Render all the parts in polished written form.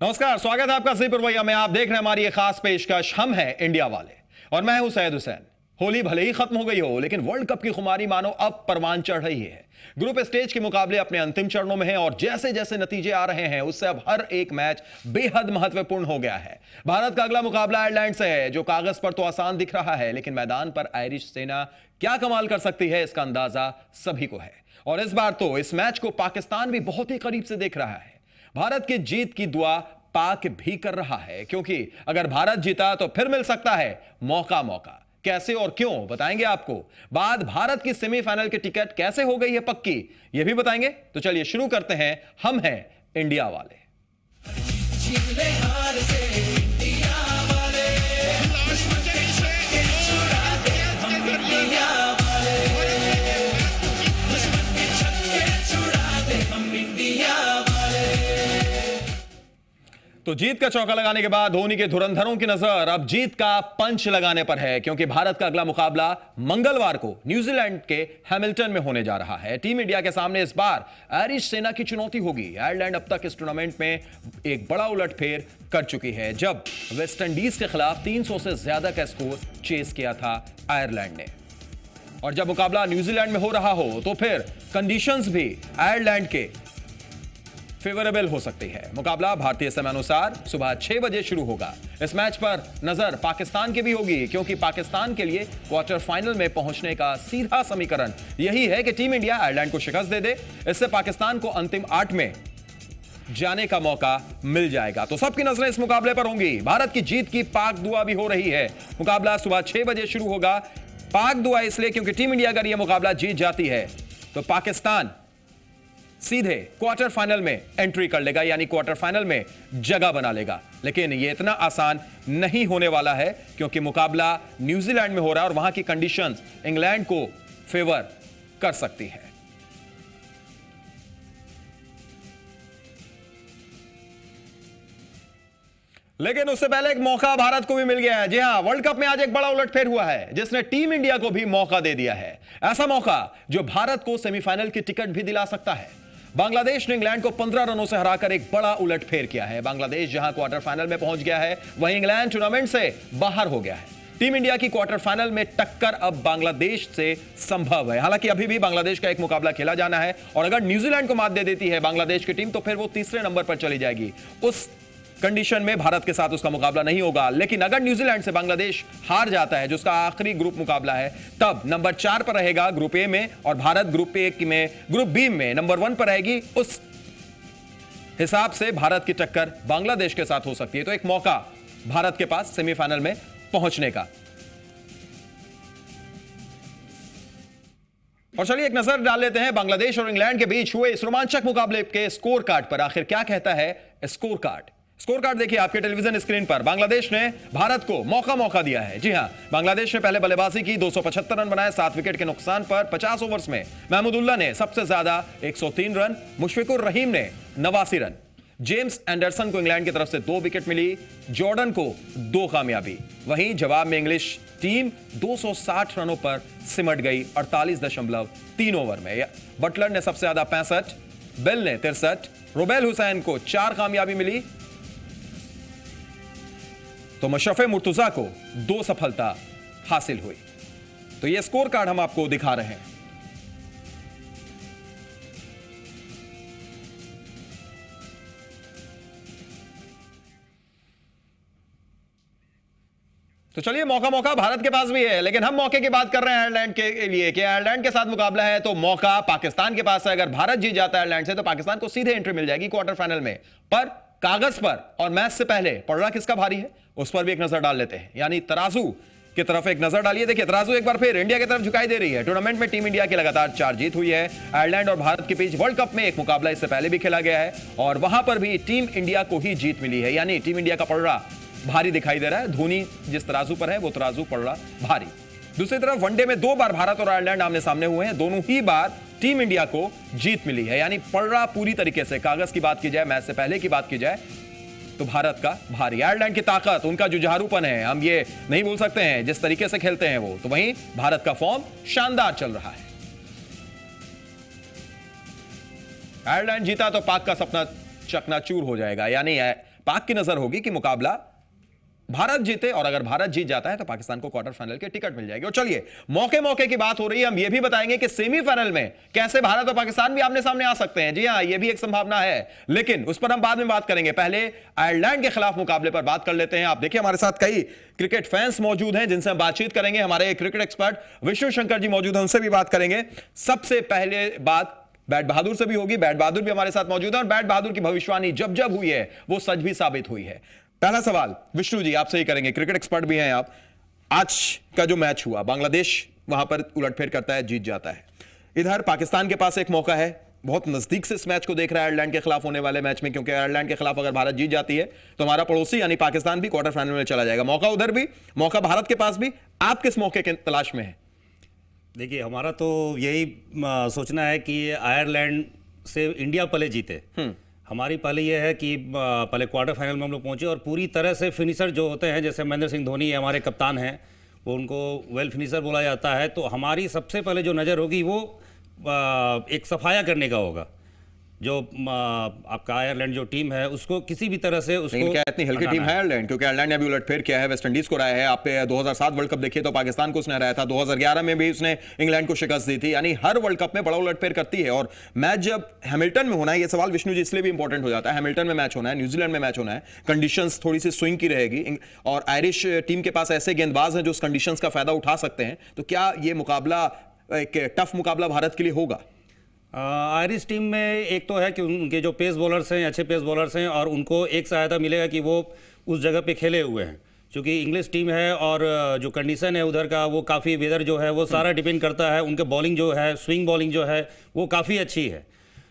नमस्कार, स्वागत है आपका ज़ी पुरवैया में। आप देख रहे हैं हमारी एक खास पेशकश हम हैं इंडिया वाले, और मैं हूं सैयद हुसैन। होली भले ही खत्म हो गई हो, लेकिन वर्ल्ड कप की खुमारी मानो अब परवान चढ़ रही है। ग्रुप स्टेज के मुकाबले अपने अंतिम चरणों में हैं और जैसे जैसे नतीजे आ रहे हैं उससे अब हर एक मैच बेहद महत्वपूर्ण हो गया है। भारत का अगला मुकाबला आयरलैंड से है, जो कागज पर तो आसान दिख रहा है, लेकिन मैदान पर आयरिश सेना क्या कमाल कर सकती है इसका अंदाजा सभी को है। और इस बार तो इस मैच को पाकिस्तान भी बहुत ही करीब से देख रहा है। भारत की जीत की दुआ पाक भी कर रहा है, क्योंकि अगर भारत जीता तो फिर मिल सकता है मौका। कैसे और क्यों बताएंगे आपको। बाद भारत की सेमीफाइनल की टिकट कैसे हो गई है पक्की, यह भी बताएंगे। तो चलिए शुरू करते हैं हम हैं इंडिया वाले। तो जीत का चौका लगाने के बाद धोनी के धुरंधरों की नजर अब जीत का पंच लगाने पर है, क्योंकि भारत का अगला मुकाबला मंगलवार को न्यूजीलैंड के हैमिल्टन में होने जा रहा है। टीम इंडिया के सामने इस बार आयरिश सेना की चुनौती होगी। आयरलैंड अब तक इस टूर्नामेंट में एक बड़ा उलटफेर कर चुकी है, जब वेस्टइंडीज के खिलाफ 300 से ज्यादा का स्कोर चेस किया था आयरलैंड ने। और जब मुकाबला न्यूजीलैंड में हो रहा हो तो फिर कंडीशंस भी आयरलैंड के फेवरेबल हो सकती है। मुकाबला भारतीय समय अनुसार सुबह 6 बजे शुरू होगा। इस मैच पर नजर पाकिस्तान की भी होगी, क्योंकि पाकिस्तान के लिए क्वार्टर फाइनल में पहुंचने का सीधा समीकरण यही है कि टीम इंडिया आयरलैंड को शिकस्त दे दे। इससे पाकिस्तान को अंतिम 8 में जाने का मौका मिल जाएगा। तो सबकी नजरें इस मुकाबले पर होंगी। भारत की जीत की पाक दुआ भी हो रही है। मुकाबला सुबह 6 बजे शुरू होगा। पाक दुआ इसलिए क्योंकि टीम इंडिया अगर यह मुकाबला जीत जाती है तो पाकिस्तान सीधे क्वार्टर फाइनल में एंट्री कर लेगा, यानी क्वार्टर फाइनल में जगह बना लेगा। लेकिन यह इतना आसान नहीं होने वाला है, क्योंकि मुकाबला न्यूजीलैंड में हो रहा है और वहां की कंडीशंस इंग्लैंड को फेवर कर सकती है। लेकिन उससे पहले एक मौका भारत को भी मिल गया है। जी हां, वर्ल्ड कप में आज एक बड़ा उलटफेर हुआ है, जिसने टीम इंडिया को भी मौका दे दिया है। ऐसा मौका जो भारत को सेमीफाइनल की टिकट भी दिला सकता है। बांग्लादेश ने इंग्लैंड को 15 रनों से हराकर एक बड़ा उलटफेर किया है। बांग्लादेश जहां क्वार्टर फाइनल में पहुंच गया है, वहीं इंग्लैंड टूर्नामेंट से बाहर हो गया है। टीम इंडिया की क्वार्टर फाइनल में टक्कर अब बांग्लादेश से संभव है। हालांकि अभी भी बांग्लादेश का एक मुकाबला खेला जाना है, और अगर न्यूजीलैंड को मात दे देती है बांग्लादेश की टीम तो फिर वो तीसरे नंबर पर चली जाएगी। उस कंडीशन में भारत के साथ उसका मुकाबला नहीं होगा। लेकिन अगर न्यूजीलैंड से बांग्लादेश हार जाता है, जो उसका आखिरी ग्रुप मुकाबला है, तब नंबर 4 पर रहेगा ग्रुप ए में, और भारत ग्रुप बी में नंबर 1 पर रहेगी। उस हिसाब से भारत की टक्कर बांग्लादेश के साथ हो सकती है। तो एक मौका भारत के पास सेमीफाइनल में पहुंचने का। और चलिए एक नजर डाल लेते हैं बांग्लादेश और इंग्लैंड के बीच हुए इस रोमांचक मुकाबले के स्कोर कार्ड पर। आखिर क्या कहता है स्कोर कार्ड। स्कोर कार्ड देखिए आपके टेलीविजन स्क्रीन पर। बांग्लादेश ने भारत को मौका दिया है। जी हां, बांग्लादेश ने पहले बल्लेबाजी की, 275 रन बनाए 7 विकेट के नुकसान पर। 50 ओवर्स में महमूदुल्लाह ने सबसे ज्यादा 103 रन, मुशफिकुर रहीम ने 89 रन। जेम्स एंडरसन को इंग्लैंड की तरफ से 2 विकेट मिली, जॉर्डन को 2 कामयाबी। वहीं जवाब में इंग्लिश टीम 260 रनों पर सिमट गई 48.3 ओवर में। बटलर ने सबसे ज्यादा 65, बेल ने 63, रुबेल हुसैन को 4 कामयाबी मिली, तो मशरफे मुर्तजा को 2 सफलता हासिल हुई। तो यह स्कोर कार्ड हम आपको दिखा रहे हैं। तो चलिए मौका भारत के पास भी है, लेकिन हम मौके की बात कर रहे हैं आयरलैंड के लिए कि आयरलैंड के साथ मुकाबला है तो मौका पाकिस्तान के पास है। अगर भारत जीत जाता है आयरलैंड से तो पाकिस्तान को सीधे एंट्री मिल जाएगी क्वार्टर फाइनल में। पर कागज पर और मैच से पहले पलड़ा किसका भारी है उस पर भी एक नजर डाल लेते हैं, यानी तराजू की तरफ एक नजर डालिए। देखिए तराजू एक बार फिर इंडिया की तरफ झुकाई दे रही है। टूर्नामेंट में टीम इंडिया की लगातार 4 जीत हुई है। आयरलैंड और भारत के बीच वर्ल्ड कप में एक मुकाबला इससे पहले भी खेला गया है और वहां पर भी टीम इंडिया को ही जीत मिली है, यानी टीम इंडिया का पलड़ा भारी दिखाई दे रहा है। धोनी जिस तराजू पर है वो तराजू पलड़ा भारी। दूसरी तरफ वनडे में 2 बार भारत और आयरलैंड आमने सामने हुए हैं, दोनों ही बार टीम इंडिया को जीत मिली है, यानी पलड़ा पूरी तरीके से, कागज की बात की जाए, मैच से पहले की बात की जाए तो भारत का भारी। आयरलैंड की ताकत, उनका जुझारूपन है, हम ये नहीं भूल सकते हैं, जिस तरीके से खेलते हैं वो। तो वहीं भारत का फॉर्म शानदार चल रहा है। आयरलैंड जीता तो पाक का सपना चकनाचूर हो जाएगा, यानी पाक की नजर होगी कि मुकाबला भारत जीते, और अगर भारत जीत जाता है तो पाकिस्तान को क्वार्टर फाइनल की टिकट मिल जाएगी। और चलिए, मौके मौके की बात हो रही है, हम यह भी बताएंगे कि सेमीफाइनल में कैसे भारत और पाकिस्तान भी आमने सामने आ सकते हैं। जी हां, यह भी एक संभावना है, लेकिन उस पर हम बाद में बात करेंगे। पहले आयरलैंड के खिलाफ मुकाबले पर बात कर लेते हैं। आप देखिए, हमारे साथ कई क्रिकेट फैंस मौजूद हैं जिनसे हम बातचीत करेंगे। हमारे क्रिकेट एक्सपर्ट विष्णु शंकर जी मौजूद हैं, उनसे भी बात करेंगे। सबसे पहले बात बैट बहादुर से भी होगी। बैट बहादुर भी हमारे साथ मौजूद है, और बैट बहादुर की भविष्यवाणी जब जब हुई है वो सच भी साबित हुई है। पहला सवाल विष्णु जी आपसे ही करेंगे, क्रिकेट एक्सपर्ट भी हैं आप। आज का जो मैच हुआ, बांग्लादेश वहां पर उलटफेर करता है, जीत जाता है। इधर पाकिस्तान के पास एक मौका है, बहुत नजदीक से इस मैच को देख रहा है आयरलैंड के खिलाफ होने वाले मैच में, क्योंकि आयरलैंड के खिलाफ अगर भारत जीत जाती है तो हमारा पड़ोसी यानी पाकिस्तान भी क्वार्टर फाइनल में चला जाएगा। मौका उधर भी, मौका भारत के पास भी। आप किस मौके के तलाश में है? देखिए, हमारा तो यही सोचना है कि आयरलैंड से इंडिया पहले जीते। हमारी पहले ये है कि पहले क्वार्टर फाइनल में हम लोग पहुंचे, और पूरी तरह से फिनिशर जो होते हैं, जैसे महेंद्र सिंह धोनी हमारे कप्तान हैं, वो उनको वेल फिनिशर बोला जाता है। तो हमारी सबसे पहले जो नज़र होगी वो एक सफाया करने का होगा। जो आपका आयरलैंड जो टीम है उसको किसी भी तरह से उसको, क्या इतनी हल्की टीम है आयरलैंड? क्योंकि आयरलैंड ने अभी उलटफेर किया है, वेस्ट इंडीज को हराया है। आप 2007 वर्ल्ड कप देखिए तो पाकिस्तान को उसने हराया था, 2011 में भी उसने इंग्लैंड को शिकस्त दी थी। यानी हर वर्ल्ड कप में बड़ा उलटफेर करती है। और मैच जब हैमिल्टन में होना है, ये सवाल विष्णु जी इसलिए भी इंपॉर्टेंट हो जाता है, हैमिल्टन में मैच होना है, न्यूजीलैंड में मैच होना है, कंडीशंस थोड़ी सी स्विंग की रहेगी, और आयरिश टीम के पास ऐसे गेंदबाज हैं जो उस कंडीशंस का फायदा उठा सकते हैं। तो क्या ये मुकाबला एक टफ मुकाबला भारत के लिए होगा? आयरिश टीम में एक तो है कि उनके जो पेस बॉलर्स हैं, अच्छे पेस बॉलर्स हैं, और उनको एक सहायता मिलेगा कि वो उस जगह पे खेले हुए हैं। क्योंकि इंग्लिश टीम है और जो कंडीशन है उधर का, वो काफ़ी वेदर जो है वो सारा डिपेंड करता है। उनके बॉलिंग जो है, स्विंग बॉलिंग जो है वो काफ़ी अच्छी है।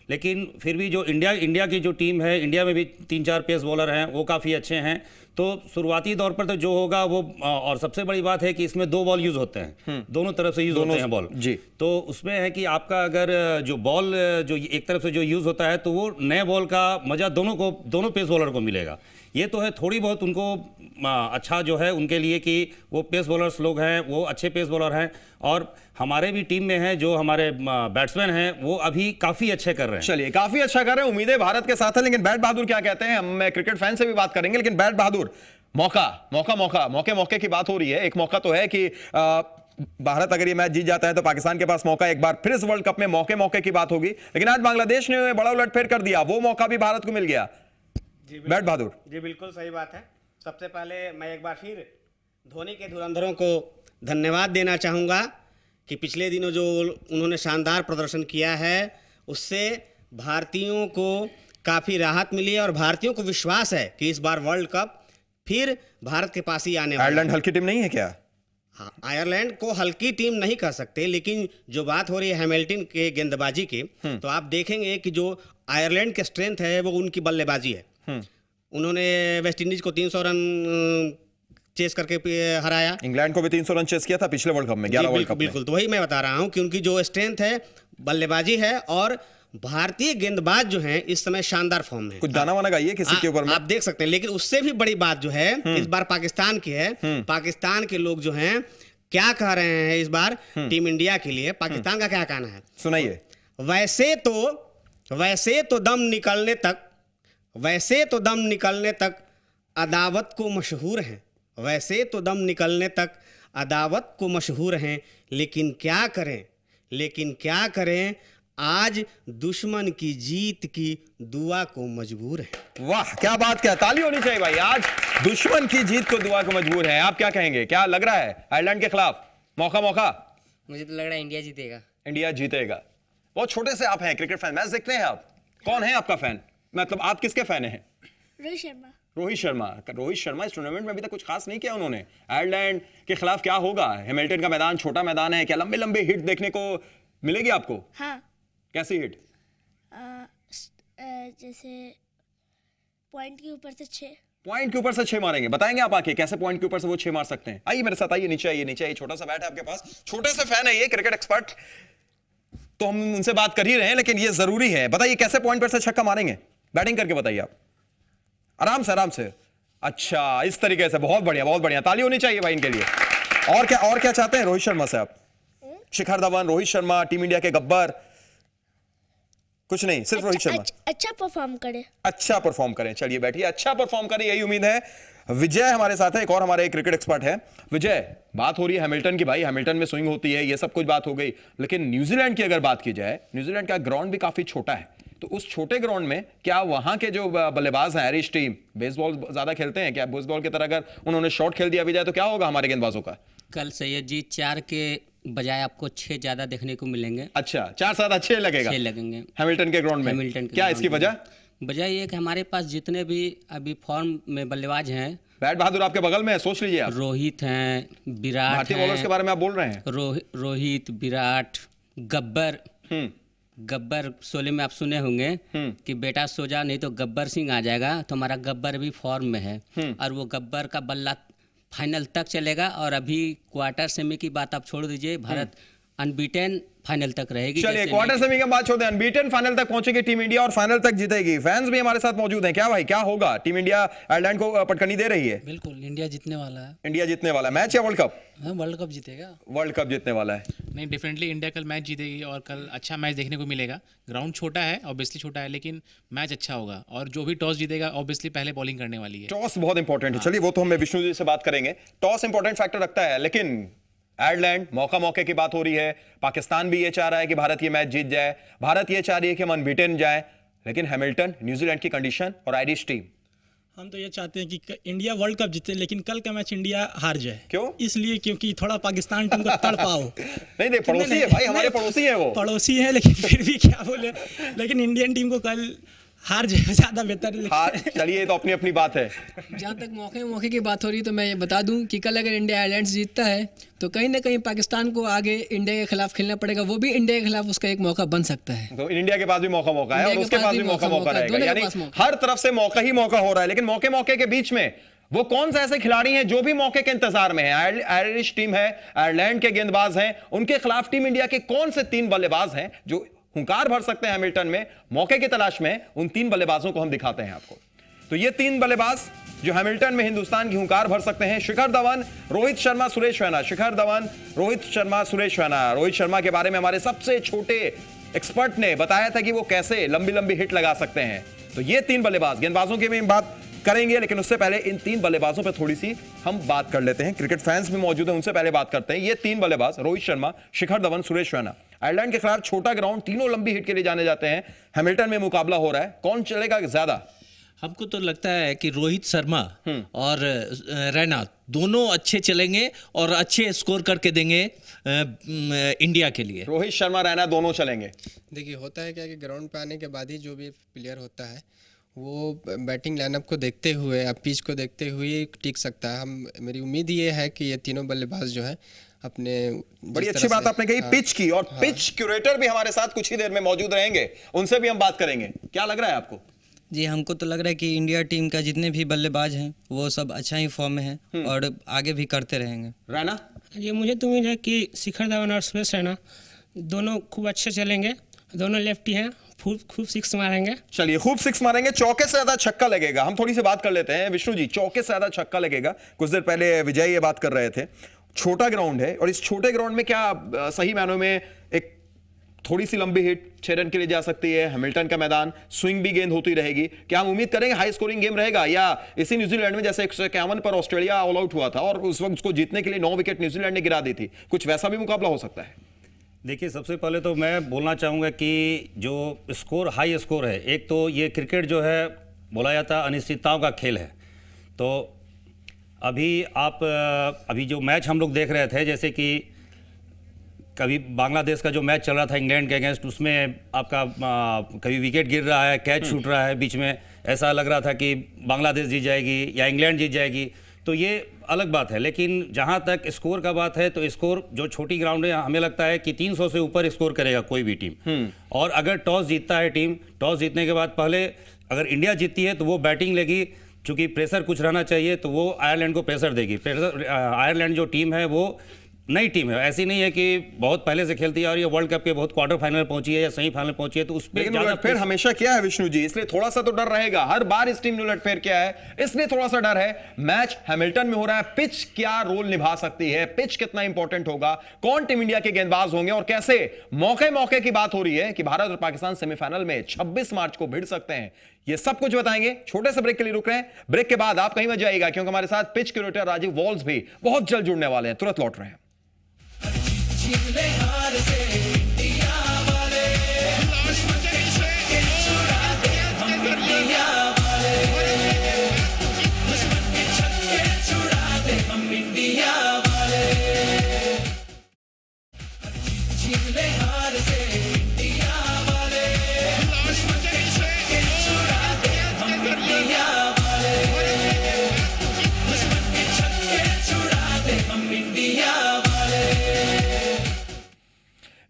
लेकिन फिर भी जो इंडिया की जो टीम है, इंडिया में भी 3-4 पेस बॉलर हैं, वो काफ़ी अच्छे हैं। तो शुरुआती दौर पर तो जो होगा वो, और सबसे बड़ी बात है कि इसमें 2 बॉल यूज़ होते हैं, दोनों तरफ से यूज़ होते हैं बॉल जी। तो उसमें है कि आपका अगर जो बॉल जो एक तरफ से जो यूज़ होता है, तो वो नए बॉल का मज़ा दोनों पेस बॉलर को मिलेगा। ये तो है थोड़ी बहुत उनको अच्छा जो है उनके लिए कि वो पेस बॉलर्स लोग हैं, वो अच्छे पेस बॉलर हैं, और हमारे भी टीम में हैं जो हमारे बैट्समैन हैं, वो अभी काफ़ी अच्छे कर रहे हैं। चलिए, काफ़ी अच्छा कर रहे हैं, उम्मीदें भारत के साथ है। लेकिन बैट बहादुर क्या कहते हैं, हम क्रिकेट फैन से भी बात करेंगे। लेकिन बैट बहादुर, मौके की बात हो रही है। एक मौका तो है कि भारत अगर ये मैच जीत जाता है तो पाकिस्तान के पास मौका एक बार फिर इस वर्ल्ड कप में मौके की बात होगी। लेकिन आज बांग्लादेश ने बड़ा उलटफेर कर दिया, वो मौका भी भारत को मिल गया। बैट बहादुर जी, बिल्कुल सही बात है। सबसे पहले मैं एक बार फिर धोनी के धुरंधरों को धन्यवाद देना चाहूँगा कि पिछले दिनों जो उन्होंने शानदार प्रदर्शन किया है, उससे भारतीयों को काफ़ी राहत मिली है, और भारतीयों को विश्वास है कि इस बार वर्ल्ड कप फिर भारत के पास ही आने वाला है। आयरलैंड हल्की टीम नहीं है क्या? हाँ, आयरलैंड को हल्की टीम नहीं कह सकते, लेकिन जो बात हो रही है हैमिल्टन के गेंदबाजी की, तो आप देखेंगे कि जो आयरलैंड के स्ट्रेंथ है वो उनकी बल्लेबाजी है। उन्होंने वेस्ट इंडीज को 300 रन चेस करके हराया, इंग्लैंड को भी 300 रन चेस किया था पिछले वर्ल्ड कप में, 11 वर्ल्ड कप में। बिल्कुल, तो वही मैं बता रहा हूं कि उनकी जो स्ट्रेंथ है बल्लेबाजी है, और भारतीय गेंदबाज जो हैं इस समय शानदार फॉर्म में। कुछ गाना वाना गाइए किसी के ऊपर में, आप देख सकते हैं। लेकिन उससे भी बड़ी बात जो है इस बार पाकिस्तान की है। पाकिस्तान के लोग जो हैं क्या कह रहे हैं इस बार टीम इंडिया के लिए, पाकिस्तान का क्या कहना है सुनाइए। वैसे तो दम निकलने तक अदावत को मशहूर हैं, वैसे तो दम निकलने तक अदावत को मशहूर हैं, लेकिन क्या करें आज दुश्मन की जीत की दुआ को मजबूर है। वाह, क्या बात, क्या ताली होनी चाहिए भाई। आज दुश्मन की जीत को दुआ को मजबूर है। आप क्या कहेंगे, क्या लग रहा है आयरलैंड के खिलाफ मौका? मुझे तो लग रहा है इंडिया जीतेगा। बहुत छोटे से आप हैं, क्रिकेट फैन, मैच देखते हैं आप? कौन है आपका फैन, मतलब आप किसके फैन हैं? रोहित शर्मा इस टूर्नामेंट में अभी तक कुछ खास नहीं किया उन्होंने। आयरलैंड के खिलाफ क्या होगा? हैमिल्टन का मैदान छोटा मैदान है, क्या लंबे हिट देखने को मिलेगी आपको? हाँ। कैसी हिट? जैसे पॉइंट के ऊपर से 6 मारेंगे। बताएंगे आप आके कैसे पॉइंट के ऊपर से वो 6 मार सकते हैं? आइए मेरे साथ, आइए नीचे आइए। छोटा सा बैट है आपके पास, छोटे से फैन है ये, क्रिकेट एक्सपर्ट, तो हम उनसे बात कर ही रहे हैं, लेकिन ये जरूरी है। बताइए कैसे पॉइंट पर से छक्का मारेंगे, बैटिंग करके बताइए आप। आराम से आराम से। अच्छा, इस तरीके से, बहुत बढ़िया बहुत बढ़िया, ताली होनी चाहिए भाई इनके लिए। और क्या चाहते हैं रोहित शर्मा से आप? शिखर धवन, रोहित शर्मा, टीम इंडिया के गब्बर, कुछ नहीं, सिर्फ रोहित शर्मा अच्छा परफॉर्म करे। अच्छा परफॉर्म करें। चलिए बैठिए, अच्छा परफॉर्म करें, यही उम्मीद है। विजय हमारे साथ है, एक और हमारे क्रिकेट एक्सपर्ट है। विजय, बात हो रही है हैमिल्टन की, भाई हैमिल्टन में स्विंग होती है, ये सब कुछ बात हो गई, लेकिन न्यूजीलैंड की अगर बात की जाए, न्यूजीलैंड का ग्राउंड भी काफी छोटा है, तो उस छोटे ग्राउंड में क्या वहां के जो बल्लेबाज हैं, आयरिश टीम बेसबॉल ज्यादा खेलते हैं क्या? बेसबॉल की तरह अगर उन्होंने शॉट खेल दिया विजय, तो क्या होगा हमारे गेंदबाजों का? कल सैयद जी 4 के बजाय आपको 6 ज्यादा देखने को मिलेंगे। अच्छा, 4 7 अच्छे लगेगा, 6 लगेंगे हैमिल्टन के ग्राउंड में। हैमिल्टन के क्या ग्राउंड इसकी में। वजह? वजह ये कि हमारे पास जितने भी अभी फॉर्म में बल्लेबाज हैं, बैट बहादुर आपके बगल में है, सोच लीजिए आप। रोहित हैं, विराट भारतीय बॉलर्स के बारे में आप बोल रहे हैं। रोहित, विराट, गब्बर। गब्बर शोले में आप सुने होंगे कि बेटा सो जा नहीं तो गब्बर सिंह आ जाएगा, तो हमारा गब्बर भी फॉर्म में है और वो गब्बर का बल्ला फाइनल तक चलेगा। और अभी क्वार्टर सेमी की बात आप छोड़ दीजिए, भारत अनबीटेन फाइनल तक रहेगी। चलिए क्वार्टर सेमी की बात छोड़ते हैं, अनबीटन फाइनल तक पहुंचेगी टीम इंडिया और फाइनल तक जीतेगी। फैंस भी हमारे साथ मौजूद हैं। क्या भाई, क्या होगा? टीम इंडिया आयरलैंड को पटकनी दे रही है? बिल्कुल, इंडिया जीतने वाला है। इंडिया जीतने वाला है। मैच या वर्ल्ड कप? हाँ, वर्ल्ड कप जीतेगा। वर्ल्ड कप जीतने वाला है। नहीं, डेफिनेटली इंडिया कल मैच जीतेगी और कल अच्छा मैच देखने को मिलेगा। ग्राउंड छोटा है, ऑब्वियसली छोटा है, लेकिन मैच अच्छा होगा और जो भी टॉस जीतेगा ऑब्वियसली पहले बॉलिंग करने वाली है। टॉस बहुत इंपॉर्टेंट है। चलिए वो तो हमें विष्णु जी से बात करेंगे। टॉस इंपॉर्टेंट फैक्टर रखता है, लेकिन आयरलैंड मौके की बात हो रही है। पाकिस्तान भी ये चाह रहा है कि भारत ये मैच जीत जाए, भारत ये चाह रही है कि हम अनबीटन जाए, लेकिन हैमिल्टन, न्यूजीलैंड की कंडीशन और आयरिश टीम। हम तो ये चाहते हैं कि इंडिया वर्ल्ड कप जीते, लेकिन कल का मैच इंडिया हार जाए। क्यों? इसलिए क्योंकि थोड़ा पाकिस्तान टीम को तड़पाओ। नहीं, पड़ोसी है भाई, हमारे पड़ोसी है वो। पड़ोसी है, लेकिन फिर भी क्या बोले, लेकिन इंडियन टीम को कल हार जाए ज्यादा बेहतर। चलिए, तो अपनी अपनी बात है। जहाँ तक मौके की बात हो रही है, तो मैं ये बता दूं कि कल अगर इंडिया आयरलैंड जीतता है तो कहीं ना कहीं पाकिस्तान को आगे इंडिया के खिलाफ खेलना पड़ेगा, वो भी इंडिया के खिलाफ उसका एक मौका बन सकता है। तो इंडिया के पास भी मौका है और उसके पास भी मौका रहेगा, यानी हर तरफ से मौका ही मौका हो रहा है। लेकिन मौके के बीच में वो कौन से ऐसे खिलाड़ी हैं जो भी मौके के इंतजार में है? आयरिश टीम है, आयरलैंड के गेंदबाज हैं, उनके खिलाफ टीम इंडिया के कौन से 3 बल्लेबाज हैं जो हुंकार भर सकते हैं हैमिल्टन में? मौके की तलाश में उन 3 बल्लेबाजों को हम दिखाते हैं आपको। तो ये 3 बल्लेबाज जो हैमिल्टन में हिंदुस्तान की हुंकार भर सकते हैं: शिखर धवन, रोहित शर्मा, सुरेश रैना। शिखर धवन, रोहित शर्मा, सुरेश रैना। रोहित शर्मा के बारे में हमारे सबसे छोटे एक्सपर्ट ने बताया था कि वो कैसे लंबी लंबी हिट लगा सकते हैं। तो ये 3 बल्लेबाज, गेंदबाजों की भी बात करेंगे, लेकिन उससे पहले इन 3 बल्लेबाजों पर थोड़ी सी हम बात कर लेते हैं। क्रिकेट फैंस भी मौजूद हैं, उनसे पहले बात करते हैं। ये 3 बल्लेबाज, रोहित शर्मा, शिखर धवन, सुरेश रैना, आयरलैंड के खिलाफ छोटा ग्राउंड, तीनों लंबी हिट के लिए जाने जाते हैं। हैमिल्टन में मुकाबला हो रहा है, कौन चलेगा ज्यादा? हमको तो लगता है कि रोहित शर्मा और रैना दोनों अच्छे चलेंगे और अच्छे स्कोर करके देंगे इंडिया के लिए। रोहित शर्मा, रैना दोनों चलेंगे। देखिए, होता है क्या कि ग्राउंड पे आने के बाद ही जो भी प्लेयर होता है वो बैटिंग लाइनअप को देखते हुए, अब पिच को देखते हुए टिक सकता है। मेरी उम्मीद ये है कि ये तीनों बल्लेबाज जो है अपने, बड़ी अच्छी बात आपने कही पिच की, और पिच क्यूरेटर भी हमारे साथ कुछ ही देर में मौजूद रहेंगे, उनसे भी हम बात करेंगे। क्या लग रहा है आपको? जी, हमको तो लग रहा है कि इंडिया टीम का जितने भी बल्लेबाज हैं वो सब अच्छा ही फॉर्म में हैं और आगे भी करते रहेंगे। रैना? ये मुझे तो उम्मीद है कि शिखर धवन और सुरेश रैना दोनों खूब अच्छे चलेंगे, दोनों लेफ्टी हैं, खूब 6 मारेंगे। चलिए, खूब 6 मारेंगे, चौके से ज्यादा छक्का लगेगा। हम थोड़ी सी बात कर लेते हैं विष्णु जी, चौके से ज्यादा छक्का लगेगा। कुछ देर पहले विजय ये बात कर रहे थे, छोटा ग्राउंड है और इस छोटे ग्राउंड में क्या सही मायनों में एक थोड़ी सी लंबी हिट 6 रन के लिए जा सकती है? हैमिल्टन का मैदान, स्विंग भी गेंद होती रहेगी। क्या हम उम्मीद करेंगे हाई स्कोरिंग गेम रहेगा, या इसी न्यूजीलैंड में जैसे 151 पर ऑस्ट्रेलिया ऑल आउट हुआ था और उस वक्त उसको जीतने के लिए 9 विकेट न्यूजीलैंड ने गिरा दी थी, कुछ वैसा भी मुकाबला हो सकता है? देखिए, सबसे पहले तो मैं बोलना चाहूँगा कि जो स्कोर, हाई स्कोर है, एक तो ये क्रिकेट जो है बोला जाता है अनिश्चितताओं का खेल है। तो अभी जो मैच हम लोग देख रहे थे, जैसे कि कभी बांग्लादेश का जो मैच चल रहा था इंग्लैंड के अगेंस्ट, उसमें आपका कभी विकेट गिर रहा है, कैच छूट रहा है, बीच में ऐसा लग रहा था कि बांग्लादेश जीत जाएगी या इंग्लैंड जीत जाएगी, तो ये अलग बात है। लेकिन जहाँ तक स्कोर का बात है, तो स्कोर जो छोटी ग्राउंड है, हमें लगता है कि 300 से ऊपर स्कोर करेगा कोई भी टीम। और अगर टॉस जीतता है टीम, टॉस जीतने के बाद पहले अगर इंडिया जीतती है तो वो बैटिंग लेगी, चूँकि प्रेशर कुछ रहना चाहिए, तो वो आयरलैंड को प्रेशर देगी। आयरलैंड जो टीम है वो नई टीम है, ऐसी नहीं है कि बहुत पहले से खेलती है और ये वर्ल्ड कप के बहुत क्वार्टर फाइनल पहुंची है या सेमीफाइनल पहुंची है, तो उस लेकिन उलटफेर हमेशा किया है विष्णु जी, इसलिए थोड़ा सा तो डर रहेगा। हर बार इस टीम ने उलटफेर किया है, इसलिए थोड़ा सा डर है। मैच हैमिल्टन में हो रहा है, पिच क्या रोल निभा सकती है, पिच कितना इंपॉर्टेंट होगा, कौन टीम इंडिया के गेंदबाज होंगे और कैसे मौके मौके की बात हो रही है कि भारत और पाकिस्तान सेमीफाइनल में 26 मार्च को भिड़ सकते हैं, ये सब कुछ बताएंगे। छोटे से ब्रेक के लिए रुक रहे हैं, ब्रेक के बाद आप कहीं मत जाइएगा क्योंकि हमारे साथ पिच क्यूरेटर राजीव वॉल्स भी बहुत जल्द जुड़ने वाले हैं, तुरंत लौट रहे हैं।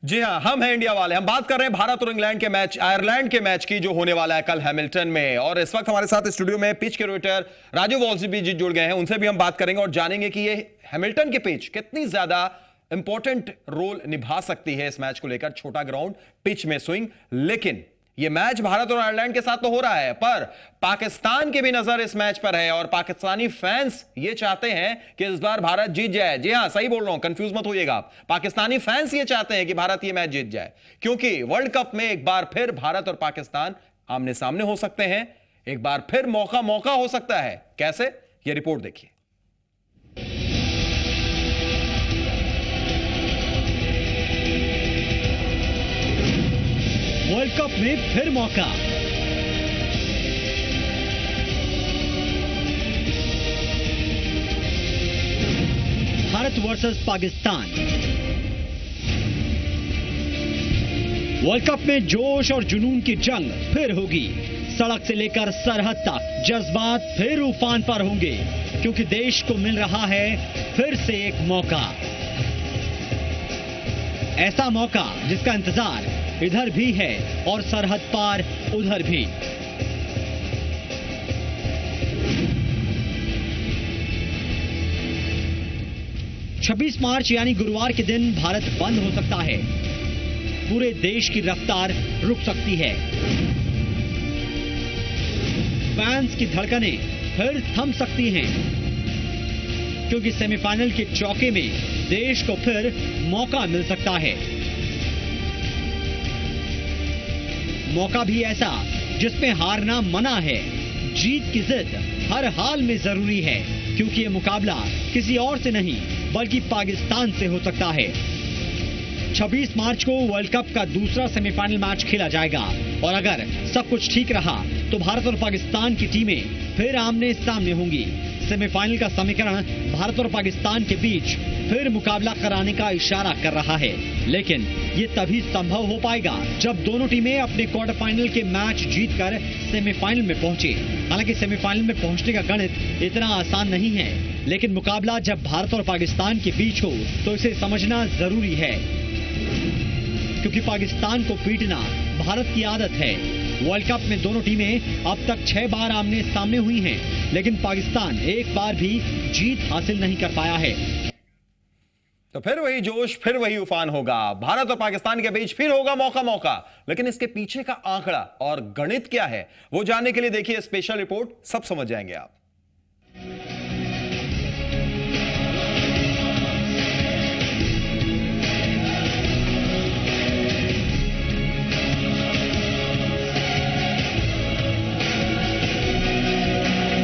जी हां, हम हैं इंडिया वाले। हम बात कर रहे हैं भारत और इंग्लैंड के मैच, आयरलैंड के मैच की, जो होने वाला है कल हैमिल्टन में। और इस वक्त हमारे साथ स्टूडियो में पिच क्यूरेटर राजीव वॉल्स भी जुड़ गए हैं, उनसे भी हम बात करेंगे और जानेंगे कि ये हैमिल्टन की पिच कितनी ज्यादा इंपॉर्टेंट रोल निभा सकती है इस मैच को लेकर। छोटा ग्राउंड, पिच में स्विंग, लेकिन यह मैच भारत और आयरलैंड के साथ तो हो रहा है, पर पाकिस्तान की भी नजर इस मैच पर है और पाकिस्तानी फैंस ये चाहते हैं कि इस बार भारत जीत जाए। जी हां, सही बोल रहा हूं, कंफ्यूज मत होइएगा आप। पाकिस्तानी फैंस ये चाहते हैं कि भारत ये मैच जीत जाए, क्योंकि वर्ल्ड कप में एक बार फिर भारत और पाकिस्तान आमने सामने हो सकते हैं, एक बार फिर मौका हो सकता है। कैसे, ये रिपोर्ट देखिए। वर्ल्ड कप में फिर मौका, Bharat versus Pakistan. World cup में जोश और जुनून की जंग फिर होगी। सड़क से लेकर सरहद तक जज्बात फिर उफान पर होंगे, क्योंकि देश को मिल रहा है फिर से एक मौका। ऐसा मौका जिसका इंतजार इधर भी है और सरहद पार उधर भी। छब्बीस मार्च यानी गुरुवार के दिन भारत बंद हो सकता है, पूरे देश की रफ्तार रुक सकती है, फैंस की धड़कनें फिर थम सकती हैं, क्योंकि सेमीफाइनल के चौके में देश को फिर मौका मिल सकता है। मौका भी ऐसा जिसमें हारना मना है। जीत की जिद हर हाल में जरूरी है, क्योंकि ये मुकाबला किसी और से नहीं बल्कि पाकिस्तान से हो सकता है। 26 मार्च को वर्ल्ड कप का दूसरा सेमीफाइनल मैच खेला जाएगा और अगर सब कुछ ठीक रहा तो भारत और पाकिस्तान की टीमें फिर आमने सामने होंगी। सेमीफाइनल का समीकरण भारत और पाकिस्तान के बीच फिर मुकाबला कराने का इशारा कर रहा है, लेकिन ये तभी संभव हो पाएगा जब दोनों टीमें अपने क्वार्टर फाइनल के मैच जीतकर सेमीफाइनल में पहुंचे। हालांकि सेमीफाइनल में पहुंचने का गणित इतना आसान नहीं है, लेकिन मुकाबला जब भारत और पाकिस्तान के बीच हो तो इसे समझना जरूरी है, क्योंकि पाकिस्तान को पीटना भारत की आदत है। वर्ल्ड कप में दोनों टीमें अब तक 6 बार आमने सामने हुई हैं, लेकिन पाकिस्तान एक बार भी जीत हासिल नहीं कर पाया है। तो फिर वही जोश, फिर वही उफान होगा। भारत और पाकिस्तान के बीच फिर होगा मौका, लेकिन इसके पीछे का आंकड़ा और गणित क्या है, वो जानने के लिए देखिए स्पेशल रिपोर्ट, सब समझ जाएंगे आप।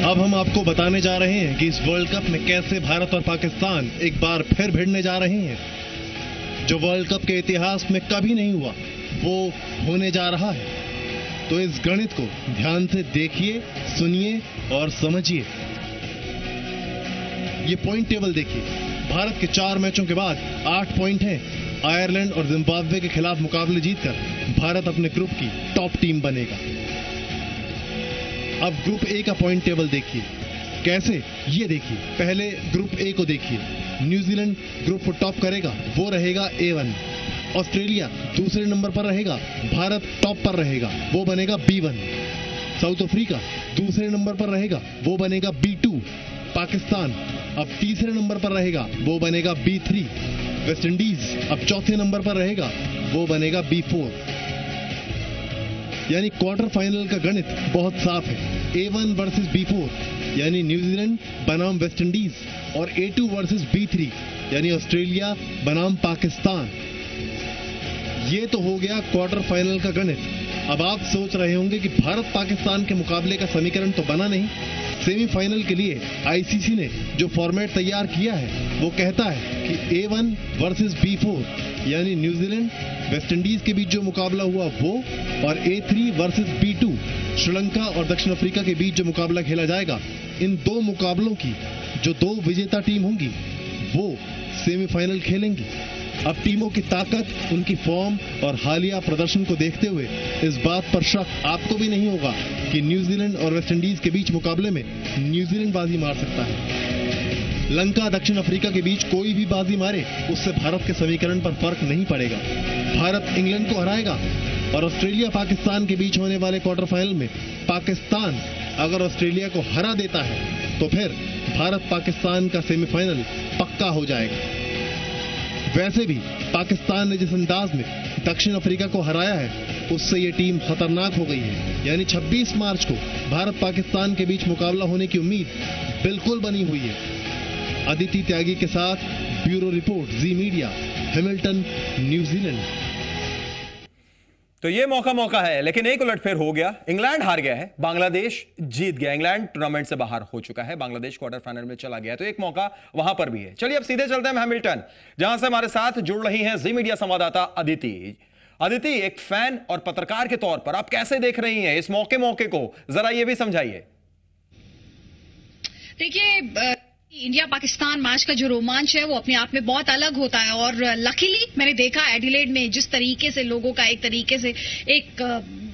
अब हम आपको बताने जा रहे हैं कि इस वर्ल्ड कप में कैसे भारत और पाकिस्तान एक बार फिर भिड़ने जा रहे हैं। जो वर्ल्ड कप के इतिहास में कभी नहीं हुआ वो होने जा रहा है। तो इस गणित को ध्यान से देखिए, सुनिए और समझिए। ये पॉइंट टेबल देखिए। भारत के 4 मैचों के बाद 8 पॉइंट हैं। आयरलैंड और जिम्बाब्वे के खिलाफ मुकाबले जीतकर भारत अपने ग्रुप की टॉप टीम बनेगा। अब ग्रुप ए का पॉइंट टेबल देखिए। कैसे, ये देखिए। पहले ग्रुप ए को देखिए। न्यूजीलैंड ग्रुप को टॉप करेगा, वो रहेगा A1। ऑस्ट्रेलिया दूसरे नंबर पर रहेगा, भारत टॉप पर रहेगा, वो बनेगा B1। साउथ अफ्रीका दूसरे नंबर पर रहेगा, वो बनेगा B2। पाकिस्तान अब तीसरे नंबर पर रहेगा, वो बनेगा B3। वेस्ट इंडीज अब चौथे नंबर पर रहेगा, वो बनेगा B4। यानी क्वार्टर फाइनल का गणित बहुत साफ है। A1 वर्सेस B4 यानी न्यूजीलैंड बनाम वेस्ट इंडीज और A2 वर्सेस B3 यानी ऑस्ट्रेलिया बनाम पाकिस्तान। ये तो हो गया क्वार्टर फाइनल का गणित। अब आप सोच रहे होंगे कि भारत पाकिस्तान के मुकाबले का समीकरण तो बना नहीं। सेमीफाइनल के लिए आईसीसी ने जो फॉर्मेट तैयार किया है वो कहता है कि A1 वर्सेस B4 यानी न्यूजीलैंड वेस्ट इंडीज के बीच जो मुकाबला हुआ वो, और A3 वर्सेस B2 श्रीलंका और दक्षिण अफ्रीका के बीच जो मुकाबला खेला जाएगा, इन दो मुकाबलों की जो दो विजेता टीम होंगी वो सेमीफाइनल खेलेंगी। अब टीमों की ताकत, उनकी फॉर्म और हालिया प्रदर्शन को देखते हुए इस बात पर शक आपको भी नहीं होगा कि न्यूजीलैंड और वेस्ट इंडीज के बीच मुकाबले में न्यूजीलैंड बाजी मार सकता है। लंका दक्षिण अफ्रीका के बीच कोई भी बाजी मारे उससे भारत के समीकरण पर फर्क नहीं पड़ेगा। भारत इंग्लैंड को हराएगा और ऑस्ट्रेलिया पाकिस्तान के बीच होने वाले क्वार्टर फाइनल में पाकिस्तान अगर ऑस्ट्रेलिया को हरा देता है तो फिर भारत पाकिस्तान का सेमीफाइनल पक्का हो जाएगा। वैसे भी पाकिस्तान ने जिस अंदाज में दक्षिण अफ्रीका को हराया है उससे ये टीम खतरनाक हो गई है। यानी 26 मार्च को भारत पाकिस्तान के बीच मुकाबला होने की उम्मीद बिल्कुल बनी हुई है। अदिति त्यागी के साथ ब्यूरो रिपोर्ट, जी मीडिया, हैमिल्टन, न्यूजीलैंड। तो ये मौका है, लेकिन एक उलटफेर हो गया। इंग्लैंड हार गया है, बांग्लादेश जीत गया। इंग्लैंड टूर्नामेंट से बाहर हो चुका है, बांग्लादेश क्वार्टर फाइनल में चला गया, तो एक मौका वहां पर भी है। चलिए अब सीधे चलते हैं हैमिल्टन, जहां से हमारे साथ जुड़ रही हैं जी मीडिया संवाददाता अदिति। अदिति, एक फैन और पत्रकार के तौर पर आप कैसे देख रही हैं इस मौके को, जरा ये भी समझाइए। देखिए, इंडिया पाकिस्तान मैच का जो रोमांच है वो अपने आप में बहुत अलग होता है, और लकीली मैंने देखा एडिलेड में जिस तरीके से लोगों का एक तरीके से एक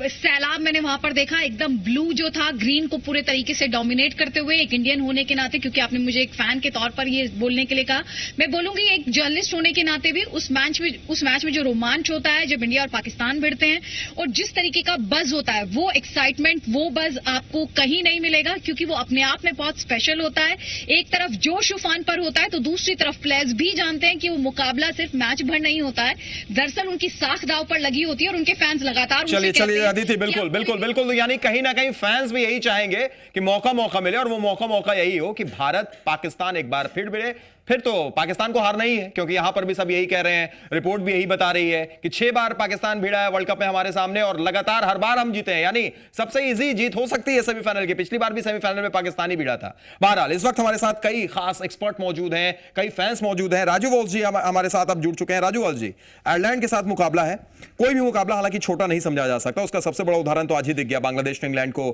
सैलाब मैंने वहां पर देखा। एकदम ब्लू जो था ग्रीन को पूरे तरीके से डोमिनेट करते हुए, एक इंडियन होने के नाते, क्योंकि आपने मुझे एक फैन के तौर पर ये बोलने के लिए कहा, मैं बोलूंगी एक जर्नलिस्ट होने के नाते भी उस मैच में जो रोमांच होता है जब इंडिया और पाकिस्तान भिड़ते हैं, और जिस तरीके का बज होता है, वो एक्साइटमेंट, वो बज आपको कहीं नहीं मिलेगा, क्योंकि वो अपने आप में बहुत स्पेशल होता है। एक तरफ जोश उफान पर होता है तो दूसरी तरफ प्लेयर्स भी जानते हैं कि वो मुकाबला सिर्फ मैच भर नहीं होता है, दरअसल उनकी साख दाव पर लगी होती है और उनके फैंस लगातार। चलिए अदिति, बिल्कुल, यानी कहीं ना कहीं फैंस भी यही चाहेंगे कि मौका मिले, और वो मौका यही हो कि भारत पाकिस्तान एक बार फिर भिड़े। फिर तो पाकिस्तान को हारना ही है, क्योंकि यहां पर भी सब यही कह रहे हैं, रिपोर्ट भी यही बता रही है कि 6 बार पाकिस्तान भिड़ा है वर्ल्ड कप में हमारे सामने, और लगातार हर बार हम जीते हैं। यानी सबसे इजी जीत हो सकती है सेमीफाइनल की। पिछली बार भी सेमीफाइनल में पाकिस्तान ही भिड़ा था। बहरहाल इस वक्त हमारे साथ कई खास एक्सपर्ट मौजूद हैं, कई फैंस मौजूद हैं। राजू वॉल्स जी हमारे साथ अब जुड़ चुके हैं। राजू वॉल्स जी, आयरलैंड के साथ मुकाबला है, कोई भी मुकाबला हालांकि छोटा नहीं समझा जा सकता, उसका सबसे बड़ा उदाहरण तो आज ही दिख गया। बांग्लादेश ने इंग्लैंड को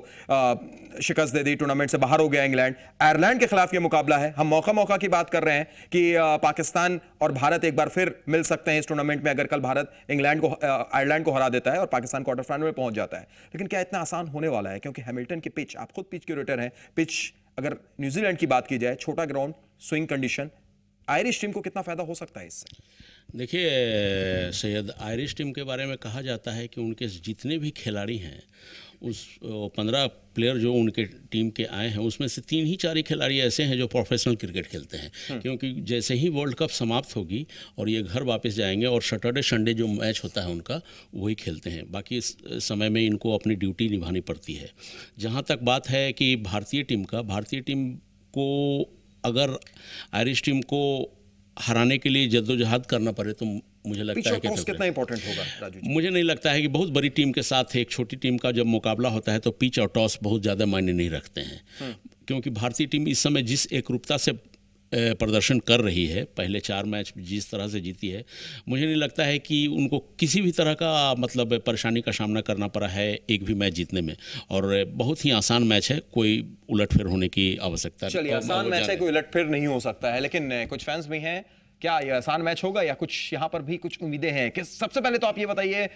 शिकस्त दे दी, टूर्नामेंट से बाहर हो गया इंग्लैंड। आयरलैंड के खिलाफ यह मुकाबला है, हम मौका की बात कर रहे हैं कि पाकिस्तान और भारत एक बार फिर मिल सकते हैं इस टूर्नामेंट में, अगर कल भारत आयरलैंड को हरा देता है और पाकिस्तान क्वार्टर फाइनल में पहुंच जाता है। लेकिन क्या इतना आसान होने वाला है? क्योंकि हैमिल्टन की पिच, आप खुद पिच क्यूरेटर हैं, पिच अगर न्यूजीलैंड की बात की जाए, छोटा ground, swing condition, Irish team को कितना फायदा हो सकता है इससे? देखिए सैयद, आयरिश टीम के बारे में कहा जाता है कि उनके जितने भी खिलाड़ी हैं, उस 15 प्लेयर जो उनके टीम के आए हैं, उसमें से 3 ही 4 ही खिलाड़ी ऐसे हैं जो प्रोफेशनल क्रिकेट खेलते हैं। क्योंकि जैसे ही वर्ल्ड कप समाप्त होगी और ये घर वापस जाएंगे, और सैटरडे संडे जो मैच होता है उनका, वही खेलते हैं। बाकी इस समय में इनको अपनी ड्यूटी निभानी पड़ती है। जहाँ तक बात है कि भारतीय टीम को अगर आयरिश टीम को हराने के लिए जद्दोजहद करना पड़े तो मुझे लगता है कि कितना इंपॉर्टेंट होगा राजू जी? मुझे नहीं लगता है कि बहुत बड़ी टीम के साथ एक छोटी टीम का जब मुकाबला होता है तो पिच और टॉस बहुत ज़्यादा मायने नहीं रखते हैं। क्योंकि भारतीय टीम इस समय जिस एकरूपता से प्रदर्शन कर रही है, पहले 4 मैच जिस तरह से जीती है, मुझे नहीं लगता है कि उनको किसी भी तरह का मतलब परेशानी का सामना करना पड़ा है एक भी मैच जीतने में। और बहुत ही आसान मैच है, कोई उलटफेर होने की आवश्यकता नहीं। चलिए, आसान मैच है, कोई उलटफेर नहीं हो सकता है, लेकिन कुछ फैंस भी हैं, क्या ये आसान मैच होगा या कुछ यहाँ पर भी कुछ उम्मीदें हैं? कि सबसे पहले तो आप ये बताइए,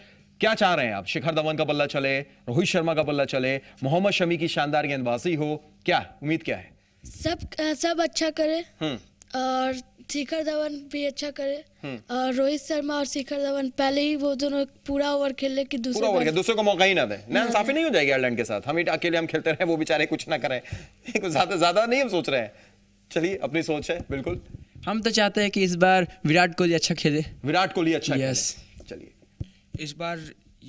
क्या चाह रहे हैं आप? शिखर धवन का बल्ला चले, रोहित शर्मा का बल्ला चले, मोहम्मद शमी की शानदार गेंदबाजी हो, क्या उम्मीद क्या है? सब अच्छा करे, और शिखर धवन भी अच्छा करे, और रोहित शर्मा और शिखर धवन पहले ही वो दोनों पूरा ओवर खेले कि दूसरे को मौका ही ना दे। नाइंसाफी नहीं हो जाएगी आयरलैंड के साथ? हम अकेले हम खेलते रहे, वो बेचारे कुछ ना करें, कुछ ज्यादा नहीं हम सोच रहे हैं। चलिए, अपनी सोच है, बिल्कुल। हम तो चाहते हैं कि इस बार विराट कोहली अच्छा खेले। विराट कोहली अच्छा यस। खेले। चलिए, इस बार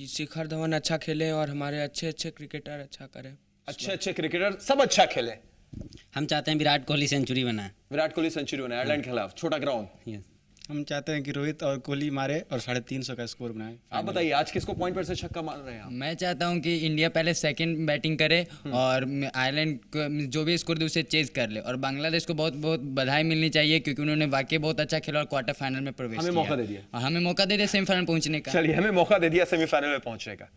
शिखर धवन अच्छा खेले और हमारे अच्छे क्रिकेटर अच्छा करें। अच्छे क्रिकेटर सब अच्छा खेले। हम चाहते हैं विराट कोहली सेंचुरी बनाए। विराट कोहली सेंचुरी बनाए आयरलैंड के खिलाफ, छोटा ग्राउंड। हम चाहते हैं कि रोहित और कोहली मारे और 350 का स्कोर बनाए। आप बताइए आज किसको पॉइंट पर से छक्का मार रहे हैं आप? मैं चाहता हूं कि इंडिया पहले सेकंड बैटिंग करे और आयरलैंड को जो भी स्कोर दे उसे चेज कर ले, और बांग्लादेश को बहुत बहुत बधाई मिलनी चाहिए क्योंकि उन्होंने वाकई बहुत अच्छा खेला और क्वार्टर फाइनल में प्रवेश किया। हमें मौका दे दिया। और हमें मौका दे दिया सेमीफाइनल पहुंचने का। चलिए, हमें मौका दे दिया सेमीफाइनल में पहुंचने का।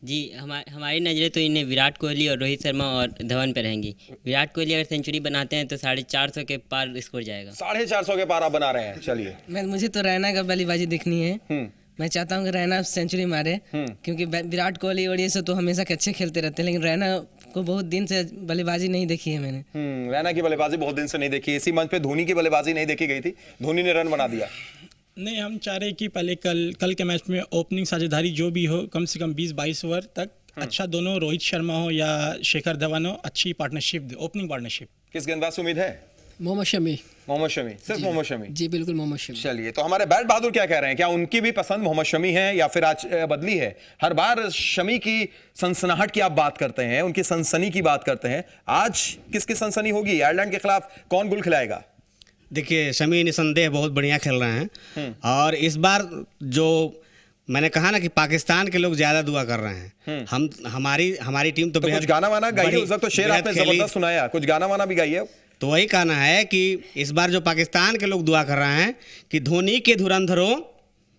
जी, हमारी नज़रें तो इन्हें विराट कोहली और रोहित शर्मा और धवन पे रहेंगी। विराट कोहली अगर सेंचुरी बनाते हैं तो 450 के पार स्कोर जाएगा। 450 के पार आप बना रहे हैं। चलिए, मुझे तो रैना का बल्लेबाजी देखनी है। मैं चाहता हूँ कि रैना सेंचुरी मारे, क्योंकि विराट कोहली और ये सब तो हमेशा अच्छे खेलते रहते हैं, लेकिन रैना को बहुत दिन से बल्लेबाजी नहीं देखी है मैंने। रैना की बल्लेबाजी बहुत दिन से नहीं देखी। इसी मंच पे धोनी की बल्लेबाजी नहीं देखी गई थी, धोनी ने रन बना दिया। नहीं, हम चाह रहे कि पहले कल के मैच में ओपनिंग साझेदारी जो भी हो कम से कम 20-22 ओवर तक अच्छा, दोनों रोहित शर्मा हो या शिखर धवन हो, अच्छी पार्टनरशिप दे, ओपनिंग पार्टनरशिप। किस गेंदबाज से उम्मीद है? मोहम्मद शमी। सिर्फ मोहम्मद शमी? जी बिल्कुल, मोहम्मद शमी। चलिए, तो हमारे बैट बहादुर क्या कह रहे हैं? क्या उनकी भी पसंद मोहम्मद शमी है या फिर आज बदली है? हर बार शमी की सनसनाहट की आप बात करते हैं, उनकी सनसनी की बात करते हैं। आज किसकी सनसनी होगी? आयरलैंड के खिलाफ कौन गुल खिलाएगा? देखिए, शमी निसंदेह बहुत बढ़िया खेल रहे हैं और इस बार जो मैंने कहा ना कि पाकिस्तान के लोग ज्यादा दुआ कर रहे हैं। हमारी टीम तो कुछ गाना वाना गाइए। उस वक्त तो शेर आपने जबरदस्त सुनाया, कुछ गाना वाना भी गाइए। तो वही कहना है कि इस बार जो पाकिस्तान के लोग दुआ कर रहे हैं कि धोनी के धुरंधरों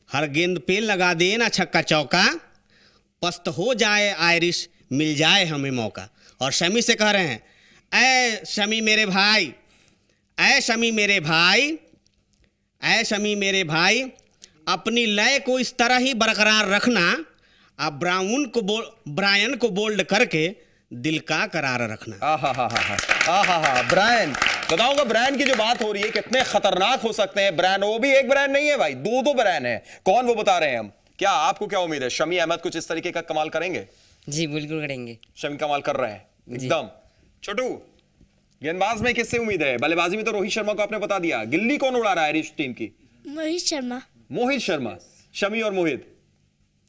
हर गेंद पे लगा देना छक्का चौका, पस्त हो जाए आयरिश मिल जाए हमें मौका। और शमी से कह रहे हैं, ऐ शमी मेरे भाई, ऐ शमी मेरे भाई, ऐ शमी मेरे भाई, अपनी लय को इस तरह ही बरकरार रखना, अब ब्रायन को बोल्ड करके दिल का करार रखना। ब्रायन, बताऊंगा ब्रायन की जो बात हो रही है कितने खतरनाक हो सकते हैं ब्रायन। वो भी एक ब्रायन नहीं है भाई, दो ब्रायन है। कौन वो बता रहे हैं हम? क्या आपको क्या उम्मीद है? शमी अहमद कुछ इस तरीके का कमाल करेंगे? जी बिल्कुल करेंगे। शमी कमाल कर रहे हैं एकदम। छोटू, गेंदबाज में किससे उम्मीद है? बल्लेबाजी में तो रोहित शर्मा को आपने बता दिया। गिल्ली कौन उड़ा रहा है आयरिश टीम की? मोहित शर्मा। शमी और मोहित।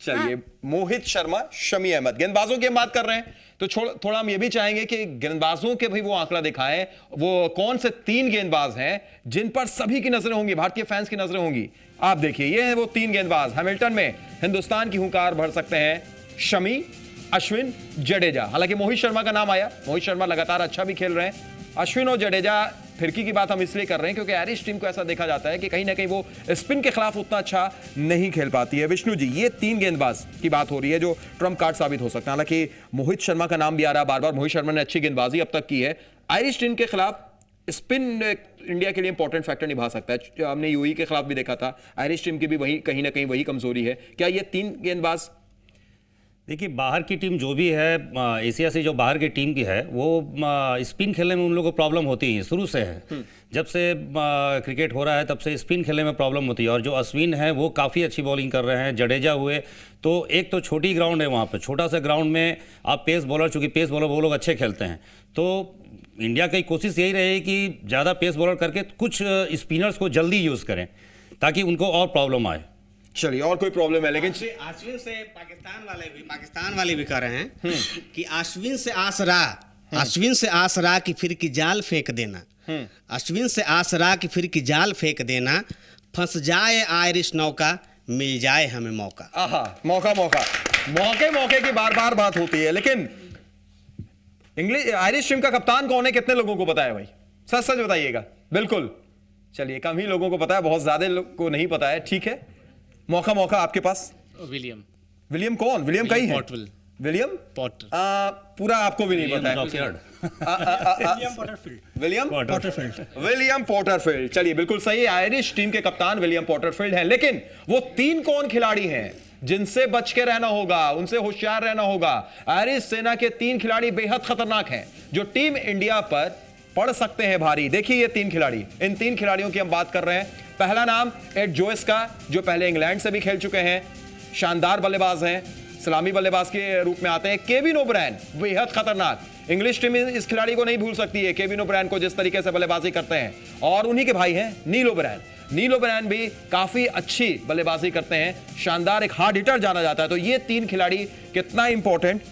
चलिए, मोहित शर्मा, शमी अहमद। गेंदबाजों की हम बात कर रहे हैं तो थोड़ा हम ये भी चाहेंगे कि गेंदबाजों के भी वो आंकड़ा दिखाएं। वो कौन से 3 गेंदबाज हैं जिन पर सभी की नजरें होंगी, भारतीय फैंस की नजरें होंगी? आप देखिए, ये है वो 3 गेंदबाज। हैमिल्टन में हिंदुस्तान की हुंकार भर सकते हैं शमी, अश्विन, जडेजा। हालांकि मोहित शर्मा का नाम आया, मोहित शर्मा लगातार अच्छा भी खेल रहे हैं। अश्विन और जडेजा फिरकी की बात हम इसलिए कर रहे हैं क्योंकि आयरिश टीम को ऐसा देखा जाता है कि कहीं ना कहीं वो स्पिन के खिलाफ उतना अच्छा नहीं खेल पाती है। विष्णु जी, ये 3 गेंदबाज की बात हो रही है जो ट्रम्प कार्ड साबित हो सकता है। हालांकि मोहित शर्मा का नाम भी आ रहा है बार बार। मोहित शर्मा ने अच्छी गेंदबाजी अब तक की है। आयरिश टीम के खिलाफ स्पिन इंडिया के लिए इंपॉर्टेंट फैक्टर निभा सकता है। हमने यूएई के खिलाफ भी देखा था, आयरिश टीम की भी वही कहीं ना कहीं वही कमजोरी है। क्या ये 3 गेंदबाज? देखिए, बाहर की टीम जो भी है, एशिया से जो बाहर की टीम की है, वो स्पिन खेलने में उन लोगों को प्रॉब्लम होती है, शुरू से है। जब से क्रिकेट हो रहा है तब से स्पिन खेलने में प्रॉब्लम होती है। और जो अश्विन है वो काफ़ी अच्छी बॉलिंग कर रहे हैं। जडेजा हुए तो एक तो छोटी ग्राउंड है, वहाँ पर छोटा सा ग्राउंड में आप पेस बॉलर, चूँकि पेस बॉलर वो लोग अच्छे खेलते हैं, तो इंडिया की कोशिश यही रही कि ज़्यादा पेस बॉलर करके कुछ स्पिनर्स को जल्दी यूज़ करें ताकि उनको और प्रॉब्लम आए। चलिए, और कोई प्रॉब्लम है? लेकिन अश्विन से पाकिस्तान वाले भी कह रहे हैं कि अश्विन से आसरा की फिर की जाल फेंक देना, अश्विन से आसरा की फिर की जाल फेंक देना, फंस जाए आयरिश नौका मिल जाए हमें मौका। मौके की बार बार बात होती है, लेकिन आयरिश टीम का कप्तान कौन है? कितने लोगों को पता है भाई? सच बताइएगा। बिल्कुल, चलिए, कम ही लोगों को पता है, बहुत ज्यादा लोग को नहीं पता है। ठीक है, मौका आपके पास। विलियम कौन? विलियम कहीं है? William Potter. पूरा आपको भी नहीं पता है। विलियम पॉटरफील्ड। चलिए, बिल्कुल सही है, आयरिश टीम के कप्तान विलियम पॉटरफील्ड हैं। लेकिन वो 3 कौन खिलाड़ी हैं जिनसे बच के रहना होगा, उनसे होशियार रहना होगा? आयरिश सेना के 3 खिलाड़ी बेहद खतरनाक हैं जो टीम इंडिया पर पड़ सकते हैं भारी। देखिए, ये 3 खिलाड़ी, इन 3 खिलाड़ियों की हम बात कर रहे हैं। पहला नाम एड जोइस का, जो पहले इंग्लैंड से भी खेल चुके हैं, शानदार बल्लेबाज हैं, सलामी बल्लेबाज के रूप में आते हैं। केविन ओब्रायन, बेहद खतरनाक, इंग्लिश टीम इस खिलाड़ी को नहीं भूल सकती है, केविन ओब्रायन को, जिस तरीके से बल्लेबाजी करते हैं। और उन्हीं के भाई हैं नील ओब्रायन। नील ओब्रायन भी काफी अच्छी बल्लेबाजी करते हैं, शानदार एक हार्ड हिटर जाना जाता है। तो ये तीन खिलाड़ी कितना इंपॉर्टेंट,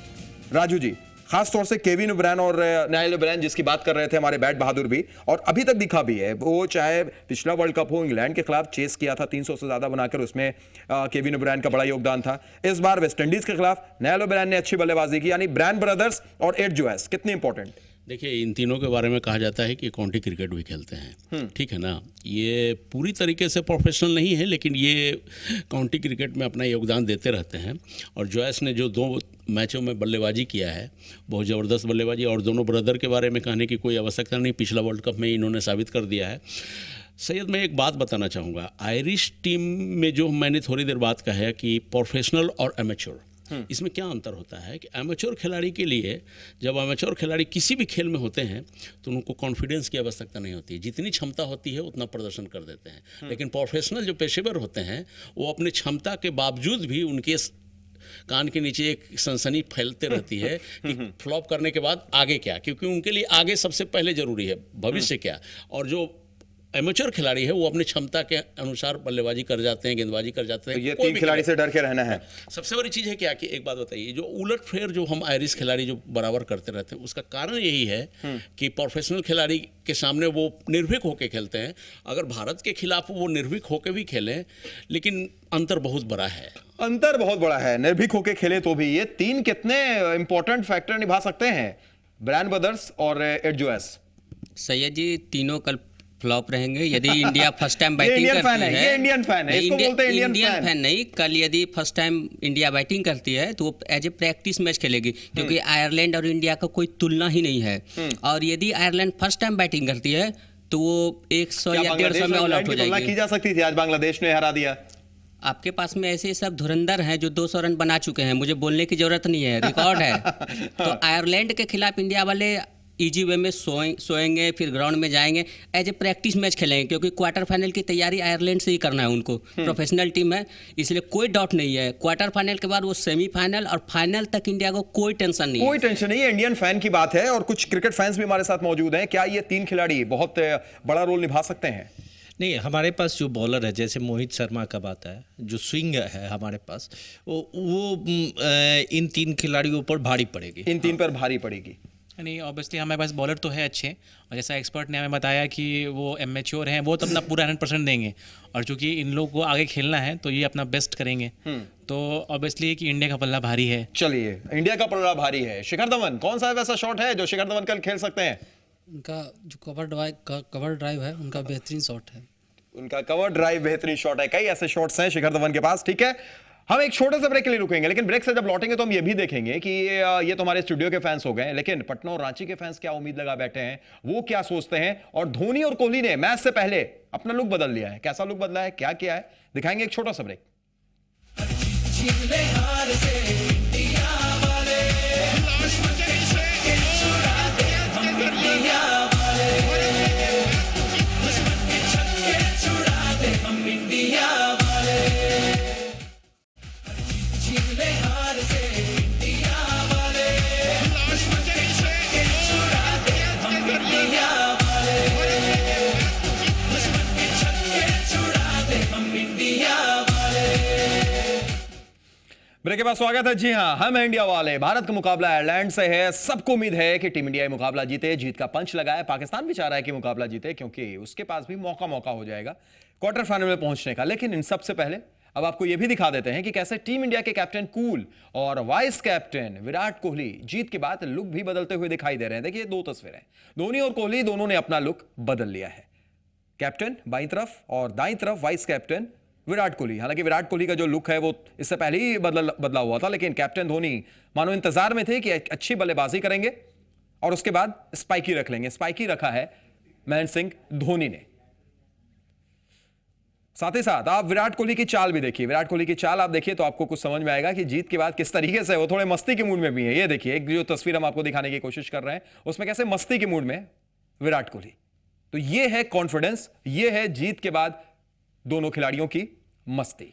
राजू जी, खास तौर से केविन ओब्रायन और नील ओब्रायन जिसकी बात कर रहे थे हमारे बैट बहादुर भी, और अभी तक दिखा भी है। वो चाहे पिछला वर्ल्ड कप हो, इंग्लैंड के खिलाफ चेस किया था 300 से ज्यादा बनाकर, उसमें केविन ओब्रायन का बड़ा योगदान था। इस बार वेस्टइंडीज के खिलाफ नील ओब्रायन ने अच्छी बल्लेबाजी की। यानी ब्रायन ब्रदर्स और एड जोएस कितनी इंपॉर्टेंट। देखिए, इन तीनों के बारे में कहा जाता है कि काउंटी क्रिकेट भी खेलते हैं, ठीक है ना। ये पूरी तरीके से प्रोफेशनल नहीं है, लेकिन ये काउंटी क्रिकेट में अपना योगदान देते रहते हैं। और जोएस ने जो 2 मैचों में बल्लेबाजी किया है, बहुत ज़बरदस्त बल्लेबाजी। और दोनों ब्रदर के बारे में कहने की कोई आवश्यकता नहीं, पिछला वर्ल्ड कप में इन्होंने साबित कर दिया है। सैयद, मैं एक बात बताना चाहूँगा, आयरिश टीम में जो मैंने थोड़ी देर बात कहा है कि प्रोफेशनल और एमेच्योर, इसमें क्या अंतर होता है कि एमेच्योर खिलाड़ी के लिए, जब एमेच्योर खिलाड़ी किसी भी खेल में होते हैं तो उनको कॉन्फिडेंस की आवश्यकता नहीं होती है, जितनी क्षमता होती है उतना प्रदर्शन कर देते हैं। लेकिन प्रोफेशनल जो पेशेवर होते हैं, वो अपनी क्षमता के बावजूद भी उनके कान के नीचे एक सनसनी फैलते रहती है कि फ्लॉप करने के बाद आगे क्या, क्योंकि उनके लिए आगे सबसे पहले जरूरी है भविष्य क्या। और जो एमेच्योर खिलाड़ी है वो अपनी क्षमता के अनुसार बल्लेबाजी कर जाते हैं, गेंदबाजी कर जाते हैं। तो ये तीन खिलाड़ी से डर के रहना है। सबसे बड़ी चीज़ है क्या कि एक बात बताइए, जो उलट फेर जो हम आयरिश खिलाड़ी जो बराबर करते रहते हैं, उसका कारण यही है कि प्रोफेशनल खिलाड़ी के सामने वो निर्भीक होकर खेलते हैं। अगर भारत के खिलाफ वो निर्भीक होकर भी खेलें, लेकिन अंतर बहुत बड़ा है। अंतर बहुत बड़ा है, निर्भीक होकर खेले तो भी। ये तीन कितने इंपॉर्टेंट फैक्टर निभा सकते हैं, ब्रायन ब्रदर्स और एड जोएस। सैयद जी, तीनों कल फ्लॉप रहेंगे यदि इंडिया फर्स्ट टाइम बैटिंग करती है। ये इंडियन फैन है, इसको बोलते हैं इंडियन फैन नहीं। कल यदि फर्स्ट टाइम इंडिया बैटिंग करती है तो वो एज ए प्रैक्टिस मैच खेलेगी, क्योंकि आयरलैंड और इंडिया का कोई तुलना ही नहीं है। और यदि आयरलैंड फर्स्ट टाइम बैटिंग करती है तो वो 100 या 150 में ऑल आउट हो जाएगी। की जा सकती थी, आज बांग्लादेश ने हरा दिया। आपके पास में ऐसे सब धुरंधर हैं जो 200 रन बना चुके हैं, मुझे बोलने की जरूरत नहीं है, रिकॉर्ड है। तो आयरलैंड के खिलाफ इंडिया वाले इजी वे में सोएंगे, फिर ग्राउंड में जाएंगे, एज ए प्रैक्टिस मैच खेलेंगे, क्योंकि क्वार्टर फाइनल की तैयारी आयरलैंड से ही करना है उनको। प्रोफेशनल टीम है, इसलिए कोई डाउट नहीं है। क्वार्टर फाइनल के बाद वो सेमीफाइनल और फाइनल तक इंडिया को कोई टेंशन नहीं है। कोई टेंशन नहीं है, इंडियन फैन की बात है। और कुछ क्रिकेट फैंस भी हमारे साथ मौजूद हैं। क्या ये तीन खिलाड़ी बहुत बड़ा रोल निभा सकते हैं? नहीं, हमारे पास जो बॉलर है, जैसे मोहित शर्मा का बात है, जो स्विंग है हमारे पास, वो इन तीन खिलाड़ियों पर भारी पड़ेगी। इन तीन पर भारी पड़ेगी। नहीं, ऑब्वियसली हमारे पास बॉलर तो है अच्छे, और जैसा एक्सपर्ट ने हमें बताया कि वो एमेच्योर हैं, वो तो अपना पूरा 100% देंगे। और चूंकि इन लोगों को आगे खेलना है तो ये अपना बेस्ट करेंगे। तो ऑब्वियसली कि इंडिया का पल्ला भारी है। चलिए, इंडिया का पल्ला भारी है। शिखर धवन, कौन सा वैसा शॉट है जो शिखर धवन कल खेल सकते हैं? उनका जो कवर ड्राइव है, उनका बेहतरीन शॉट है। उनका कवर ड्राइव बेहतरीन शॉट है। कई ऐसे शॉट्स हैं शिखर धवन के पास। ठीक है, हम एक छोटे से ब्रेक के लिए रुकेंगे, लेकिन ब्रेक से जब लौटेंगे तो हम ये भी देखेंगे कि ये तो हमारे स्टूडियो के फैंस हो गए, लेकिन पटना और रांची के फैंस क्या उम्मीद लगा बैठे हैं, वो क्या सोचते हैं। और धोनी और कोहली ने मैच से पहले अपना लुक बदल लिया है। कैसा लुक बदला है, क्या किया है, दिखाएंगे एक छोटा सा ब्रेक। ब्रेक के बाद स्वागत है। जी हां, हम इंडिया वाले। भारत का मुकाबला आयरलैंड से है। सबको उम्मीद है कि टीम इंडिया मुकाबला जीते, जीत का पंच लगाए। पाकिस्तान भी चाह रहा है कि मुकाबला जीते, क्योंकि उसके पास भी मौका हो जाएगा क्वार्टर फाइनल में पहुंचने का। लेकिन इन सबसे पहले अब आपको यह भी दिखा देते हैं कि कैसे टीम इंडिया के कैप्टन कूल और वाइस कैप्टन विराट कोहली जीत के बाद लुक भी बदलते हुए दिखाई दे रहे हैं। देखिए, 2 तस्वीरें, धोनी और कोहली दोनों ने अपना लुक बदल लिया है। कैप्टन बाईं तरफ और दाईं तरफ वाइस कैप्टन विराट कोहली। हालांकि विराट कोहली का जो लुक है वो इससे पहले ही बदला हुआ था, लेकिन कैप्टन धोनी मानो इंतजार में थे कि अच्छी बल्लेबाजी करेंगे और उसके बाद स्पाइकी रख लेंगे। स्पाइकी रखा है महेंद्र सिंह धोनी ने। साथ ही साथ आप विराट कोहली की चाल भी देखिए। विराट कोहली की चाल आप देखिए तो आपको कुछ समझ में आएगा कि जीत के बाद किस तरीके से वो थोड़े मस्ती के मूड में भी है। ये देखिए, एक जो तस्वीर हम आपको दिखाने की कोशिश कर रहे हैं उसमें कैसे मस्ती के मूड में विराट कोहली। तो ये है कॉन्फिडेंस, ये है जीत के बाद दोनों खिलाड़ियों की मस्ती।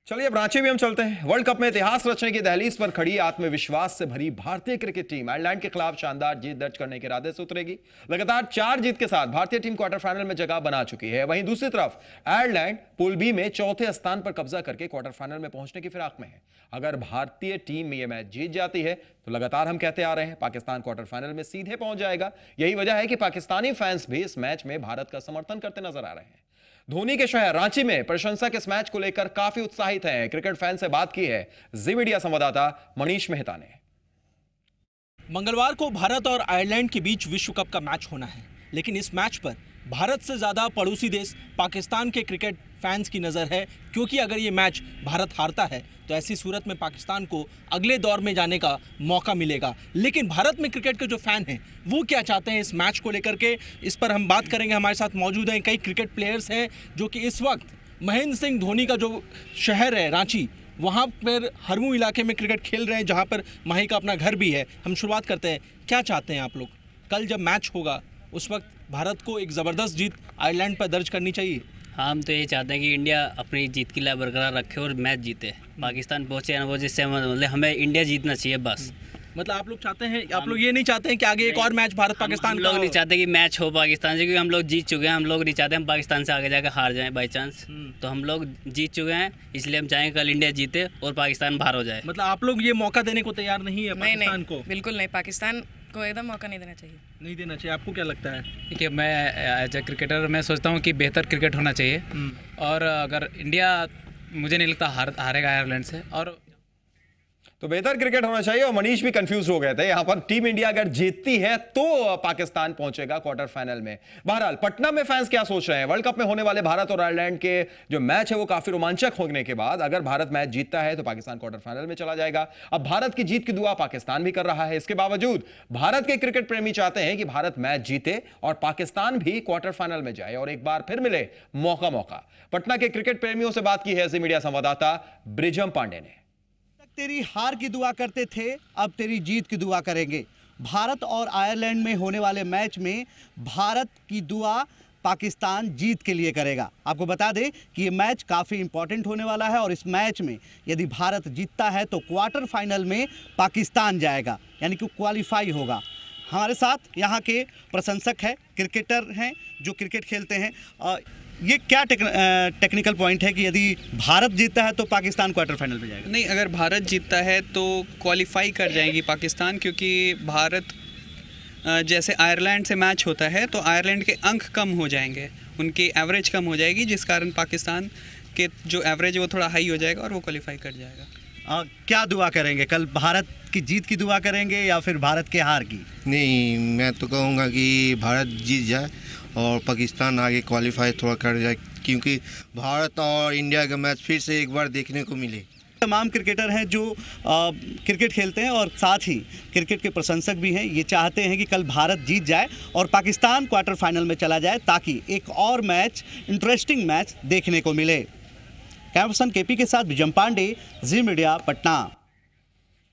चलिए अब रांची भी हम चलते हैं। वर्ल्ड कप में इतिहास रचने की दहलीज पर खड़ी आत्मविश्वास से भरी भारतीय क्रिकेट टीम आयरलैंड के खिलाफ शानदार जीत दर्ज करने के इरादे से उतरेगी। लगातार 4 जीत के साथ भारतीय टीम क्वार्टर फाइनल में जगह बना चुकी है। वहीं दूसरी तरफ आयरलैंड पूल बी में चौथे स्थान पर कब्जा करके क्वार्टर फाइनल में पहुंचने की फिराक में है। अगर भारतीय टीम ये मैच जीत जाती है तो लगातार हम कहते आ रहे हैं पाकिस्तान क्वार्टर फाइनल में सीधे पहुंच जाएगा। यही वजह है कि पाकिस्तानी फैंस भी इस मैच में भारत का समर्थन करते नजर आ रहे हैं। धोनी के शहर रांची में प्रशंसक इस मैच को लेकर काफी उत्साहित हैं। क्रिकेट फैन से बात की है जी मीडिया संवाददाता मनीष मेहता ने। मंगलवार को भारत और आयरलैंड के बीच विश्व कप का मैच होना है, लेकिन इस मैच पर भारत से ज्यादा पड़ोसी देश पाकिस्तान के क्रिकेट फैंस की नजर है, क्योंकि अगर ये मैच भारत हारता है तो ऐसी सूरत में पाकिस्तान को अगले दौर में जाने का मौका मिलेगा। लेकिन भारत में क्रिकेट के जो फैन हैं वो क्या चाहते हैं इस मैच को लेकर के, इस पर हम बात करेंगे। हमारे साथ मौजूद हैं कई क्रिकेट प्लेयर्स हैं जो कि इस वक्त महेंद्र सिंह धोनी का जो शहर है रांची, वहाँ पर हरमू इलाके में क्रिकेट खेल रहे हैं, जहाँ पर माही का अपना घर भी है। हम शुरुआत करते हैं, क्या चाहते हैं आप लोग? कल जब मैच होगा उस वक्त भारत को एक ज़बरदस्त जीत आयरलैंड पर दर्ज करनी चाहिए। हम तो ये चाहते हैं कि इंडिया अपनी जीत की लय बरकरार रखे और मैच जीते। पाकिस्तान पहुंचे ना पहुंचे से मतलब हमें इंडिया जीतना चाहिए बस। मतलब आप लोग चाहते हैं, आप लोग ये नहीं चाहते हैं कि आगे एक और मैच भारत पाकिस्तान हम लोग नहीं चाहते कि मैच हो पाकिस्तान से, क्योंकि हम लोग जीत चुके हैं। हम लोग नहीं चाहते हम पाकिस्तान से आगे जाकर हार जाएं बाई चांस। तो हम लोग जीत चुके हैं, इसलिए हम चाहेंगे कल इंडिया जीते और पाकिस्तान बाहर हो जाए। मतलब आप लोग ये मौका देने को तैयार नहीं है पाकिस्तान को? बिल्कुल नहीं, पाकिस्तान को एकदम मौका नहीं देना चाहिए। नहीं देना चाहिए। आपको क्या लगता है? देखिए, मैं एज ए क्रिकेटर मैं सोचता हूँ कि बेहतर क्रिकेट होना चाहिए, और अगर इंडिया मुझे नहीं लगता हारेगा आयरलैंड से, और तो बेहतर क्रिकेट होना चाहिए। और मनीष भी कंफ्यूज हो गए थे यहां पर। टीम इंडिया अगर जीतती है तो पाकिस्तान पहुंचेगा क्वार्टर फाइनल में। बहरहाल पटना में फैंस क्या सोच रहे हैं? वर्ल्ड कप में होने वाले भारत और आयरलैंड के जो मैच है वो काफी रोमांचक होने के बाद अगर भारत मैच जीतता है तो पाकिस्तान क्वार्टर फाइनल में चला जाएगा। अब भारत की जीत की दुआ पाकिस्तान भी कर रहा है। इसके बावजूद भारत के क्रिकेट प्रेमी चाहते हैं कि भारत मैच जीते और पाकिस्तान भी क्वार्टर फाइनल में जाए और एक बार फिर मिले मौका। पटना के क्रिकेट प्रेमियों से बात की है जी मीडिया संवाददाता ब्रिजम पांडे ने। तेरी हार की दुआ करते थे, अब तेरी जीत की दुआ करेंगे। भारत और आयरलैंड में होने वाले मैच में भारत की दुआ पाकिस्तान जीत के लिए करेगा। आपको बता दें कि ये मैच काफ़ी इंपॉर्टेंट होने वाला है और इस मैच में यदि भारत जीतता है तो क्वार्टर फाइनल में पाकिस्तान जाएगा, यानी कि क्वालिफाई होगा। हमारे साथ यहाँ के प्रशंसक हैं, क्रिकेटर हैं जो क्रिकेट खेलते हैं। ये क्या टेक्निकल पॉइंट है कि यदि भारत जीतता है तो पाकिस्तान क्वार्टर फाइनल में जाएगा? नहीं, अगर भारत जीतता है तो क्वालिफाई कर जाएगी पाकिस्तान, क्योंकि भारत जैसे आयरलैंड से मैच होता है तो आयरलैंड के अंक कम हो जाएंगे, उनकी एवरेज कम हो जाएगी, जिस कारण पाकिस्तान के जो एवरेज है वो थोड़ा हाई हो जाएगा और वो क्वालिफाई कर जाएगा। क्या दुआ करेंगे? कल भारत की जीत की दुआ करेंगे या फिर भारत के हार की? नहीं, मैं तो कहूँगा कि भारत जीत जाए और पाकिस्तान आगे क्वालिफाई थोड़ा कर जाए, क्योंकि भारत और इंडिया का मैच फिर से एक बार देखने को मिले। तमाम क्रिकेटर हैं जो क्रिकेट खेलते हैं और साथ ही क्रिकेट के प्रशंसक भी हैं। ये चाहते हैं कि कल भारत जीत जाए और पाकिस्तान क्वार्टर फाइनल में चला जाए, ताकि एक और मैच, इंटरेस्टिंग मैच देखने को मिले। कैमरा पर्सन केपी के साथ विजम पांडे, जी मीडिया, पटना।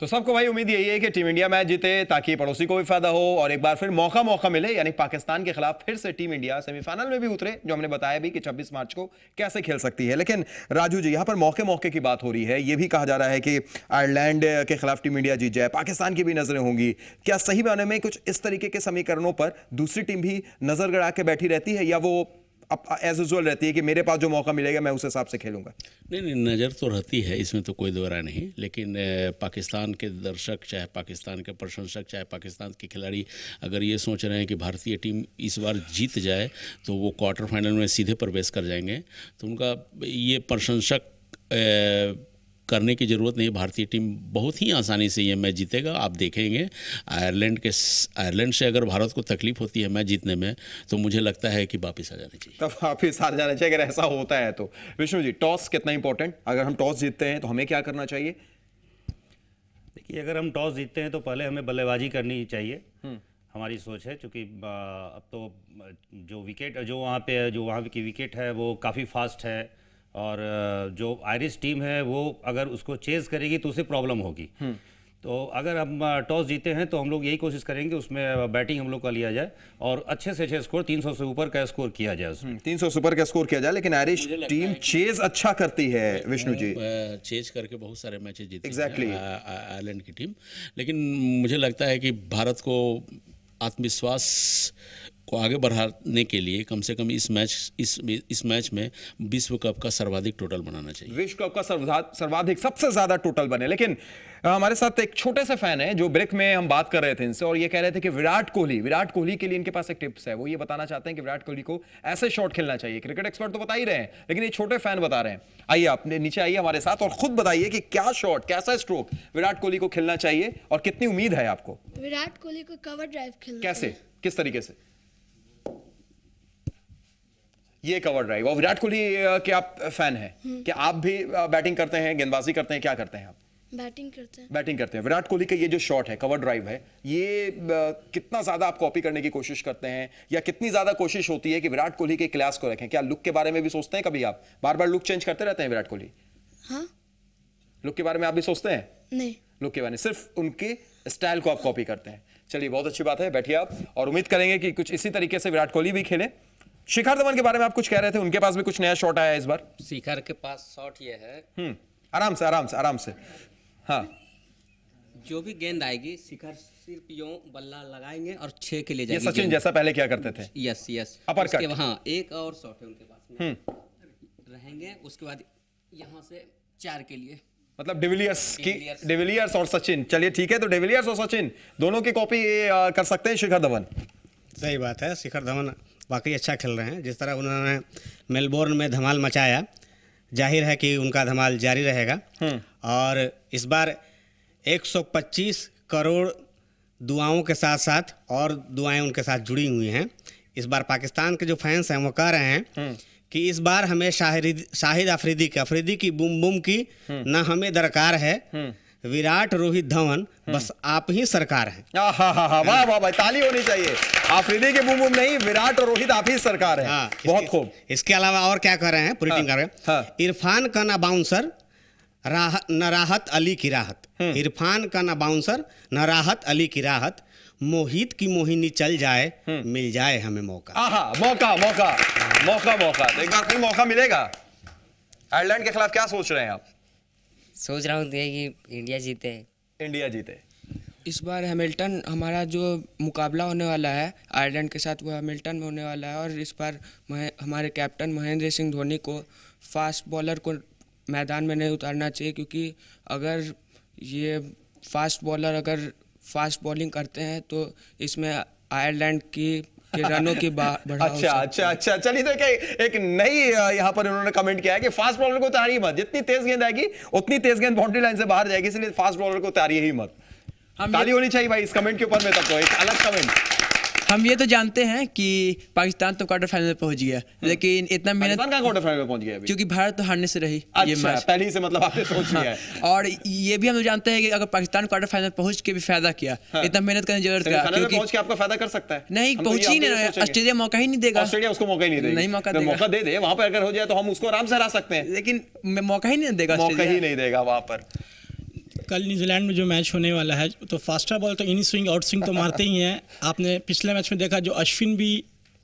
तो सबको भाई उम्मीद यही है कि टीम इंडिया मैच जीते ताकि पड़ोसी को भी फायदा हो और एक बार फिर मौका मिले, यानी पाकिस्तान के खिलाफ फिर से टीम इंडिया सेमीफाइनल में भी उतरे, जो हमने बताया भी कि 26 मार्च को कैसे खेल सकती है। लेकिन राजू जी, यहां पर मौके की बात हो रही है। यह भी कहा जा रहा है कि आयरलैंड के खिलाफ टीम इंडिया जीत जाए, पाकिस्तान की भी नजरें होंगी। क्या सही मायने में कुछ इस तरीके के समीकरणों पर दूसरी टीम भी नजर गड़ा के बैठी रहती है, या वो एज यूजुअल रहती है कि मेरे पास जो मौका मिलेगा मैं उस हिसाब से खेलूंगा? नहीं, नज़र तो रहती है, इसमें तो कोई दो राय नहीं। लेकिन पाकिस्तान के दर्शक, चाहे पाकिस्तान के प्रशंसक, चाहे पाकिस्तान के खिलाड़ी अगर ये सोच रहे हैं कि भारतीय टीम इस बार जीत जाए तो वो क्वार्टर फाइनल में सीधे प्रवेश कर जाएंगे, तो उनका ये प्रशंसक करने की ज़रूरत नहीं। भारतीय टीम बहुत ही आसानी से ये मैच जीतेगा, आप देखेंगे। आयरलैंड से अगर भारत को तकलीफ होती है मैच जीतने में तो मुझे लगता है कि वापस आ जाना चाहिए। तब वापस आ जाना चाहिए अगर ऐसा होता है तो। विष्णु जी, टॉस कितना इंपॉर्टेंट? अगर हम टॉस जीतते हैं तो हमें क्या करना चाहिए? देखिए, अगर हम टॉस जीतते हैं तो पहले हमें बल्लेबाजी करनी चाहिए, हमारी सोच है। क्योंकि अब तो जो विकेट जो वहाँ की विकेट है वो काफ़ी फास्ट है, और जो आयरिश टीम है वो अगर उसको चेज़ करेगी तो उसे प्रॉब्लम होगी। तो अगर हम टॉस जीते हैं तो हम लोग यही कोशिश करेंगे उसमें बैटिंग हम लोग का लिया जाए और अच्छे से अच्छे स्कोर 300 से ऊपर का स्कोर किया जाए उसमें। 300 से ऊपर का स्कोर किया जाए, लेकिन आयरिश टीम चेज अच्छा करती है विष्णु जी। चेज करके बहुत सारे मैचेस जीती Exactly. आयरलैंड की टीम, लेकिन मुझे लगता है कि भारत को आत्मविश्वास को आगे बढ़ाने के लिए कम से कम इस मैच में विश्व कप का सर्वाधिक टोटल बनाना चाहिए। विश्व कप का सर्वाधिक सबसे ज्यादा टोटल बने। लेकिन हमारे साथ एक छोटे से फैन है जो ब्रेक में हम बात कर रहे थे इनसे, और ये कह रहे थे कि विराट कोहली के लिए इनके पास एक टिप्स है। वो ये बताना चाहते हैं कि विराट कोहली को ऐसे शॉट खेलना चाहिए। क्रिकेट एक्सपर्ट तो बता ही रहे हैं, लेकिन ये छोटे फैन बता रहे हैं। आइए आप नीचे आइए हमारे साथ और खुद बताइए कि क्या शॉट, कैसा स्ट्रोक विराट कोहली को खेलना चाहिए और कितनी उम्मीद है आपको। विराट कोहली को कवर ड्राइव खेलना कैसे, किस तरीके से? ये कवर ड्राइव। और विराट कोहली के आप फैन हैं, क्या आप भी बैटिंग करते हैं, गेंदबाजी करते हैं, क्या करते हैं आप? बैटिंग करते हैं। बैटिंग करते हैं। विराट कोहली का ये जो शॉट है, कवर ड्राइव है, ये कितना ज्यादा आप कॉपी करने की कोशिश करते हैं, या कितनी ज्यादा कोशिश होती है कि विराट कोहली के क्लास को रखें? क्या लुक के बारे में भी सोचते हैं कभी आप? बार बार लुक चेंज करते रहते हैं विराट कोहली? हाँ। लुक के बारे में आप भी सोचते हैं? नहीं, लुक के बारे में सिर्फ उनके स्टाइल को आप कॉपी करते हैं। चलिए, बहुत अच्छी बात है, बैठिए आप, और उम्मीद करेंगे कि कुछ इसी तरीके से विराट कोहली भी खेले। शिखर धवन के बारे में आप कुछ कह रहे थे, उनके पास भी कुछ नया शॉट आया है इस बार। शिखर के पास शॉट ये है, आराम से आराम से आराम से। हाँ, जो भी गेंद आएगी शिखर सिर्फ यूं बल्ला लगाएंगे और 6 के लिए ये सचिन जैसा पहले क्या करते थे। Yes yes, upper cut. हाँ, एक और शॉट है उनके पास में रहेंगे, उसके बाद यहाँ से 4 के लिए, मतलब डिविलियर्स और सचिन। चलिए ठीक है, तो डिविलियर्स और सचिन दोनों की कॉपी कर सकते हैं शिखर धवन। सही बात है, शिखर धवन वाकई अच्छा खेल रहे हैं। जिस तरह उन्होंने मेलबोर्न में धमाल मचाया, जाहिर है कि उनका धमाल जारी रहेगा। और इस बार 125 करोड़ दुआओं के साथ साथ और दुआएं उनके साथ जुड़ी हुई हैं। इस बार पाकिस्तान के जो फैंस हैं वो कह रहे हैं कि इस बार हमें शाहिद अफरीदी की बूम बूम की ना हमें दरकार है, विराट रोहित धवन बस आप ही सरकार हैं। वाह वाह वाह, ताली होनी चाहिए। अफरीदी के बूम बूम नहीं, विराट और रोहित आप ही सरकार है। हाँ, बहुत खूब। इसके अलावा और क्या कर रहे हैं, पूरी टीम कर रहे हैं। इरफान का ना बाउंसर न राहत अली की राहत, इरफान का ना बाउंसर न राहत अली की राहत, मोहित की मोहिनी चल जाए, मिल जाए हमें मौका। मौका मौका मौका मौका, तो एक बार फिर मौका मिलेगा। आयरलैंड के खिलाफ क्या सोच रहे हैं आप? सोच रहा हूँ कि इंडिया जीते। इंडिया जीते। इस बार हैमिल्टन हमारा जो मुकाबला होने वाला है आयरलैंड के साथ, वो हैमिल्टन में होने वाला है। और इस बार हमारे कैप्टन महेंद्र सिंह धोनी को फास्ट बॉलर को मैदान में नहीं उतारना चाहिए, क्योंकि अगर ये फास्ट बॉलर अगर फास्ट बॉलिंग करते हैं तो इसमें आयरलैंड के रनों की अच्छा, चलिए, तो एक नई यहाँ पर उन्होंने कमेंट किया है कि फास्ट बॉलर को उतारिए मत, जितनी तेज गेंद आएगी उतनी तेज गेंद बाउंड्री लाइन से बाहर जाएगी, इसलिए फास्ट बॉलर को उतारिए ही मत। ताली होनी चाहिए भाई इस कमेंट के ऊपर में, तब तो एक अलग कमेंट। हम ये तो जानते हैं कि पाकिस्तान तो क्वार्टर फाइनल में पहुंच गया, लेकिन इतना मेहनत क्वार्टर फाइनल में पहुंच गया क्योंकि भारत तो हारने से रही। अच्छा, ये मैच पहले से मतलब आपने सोच लिया है। और ये भी हम जानते हैं कि अगर पाकिस्तान क्वार्टर फाइनल पहुंच के भी फायदा किया, इतना मेहनत करने की जरूरत है, क्योंकि पहुंच के आपका फायदा कर सकता है। नहीं, पहुंच ही नहीं, ऑस्ट्रेलिया मौका ही नहीं देगा। ऑस्ट्रेलिया उसको मौका ही नहीं देगा। नहीं मौका दे दे, वहां पर अगर हो जाए तो हम उसको आराम से हरा सकते हैं, लेकिन मौका ही नहीं देगा, मौका ही नहीं देगा वहां पर। कल न्यूजीलैंड में जो मैच होने वाला है, तो फास्टर बॉल तो इन स्विंग आउट स्विंग तो मारते ही हैं। आपने पिछले मैच में देखा, जो अश्विन भी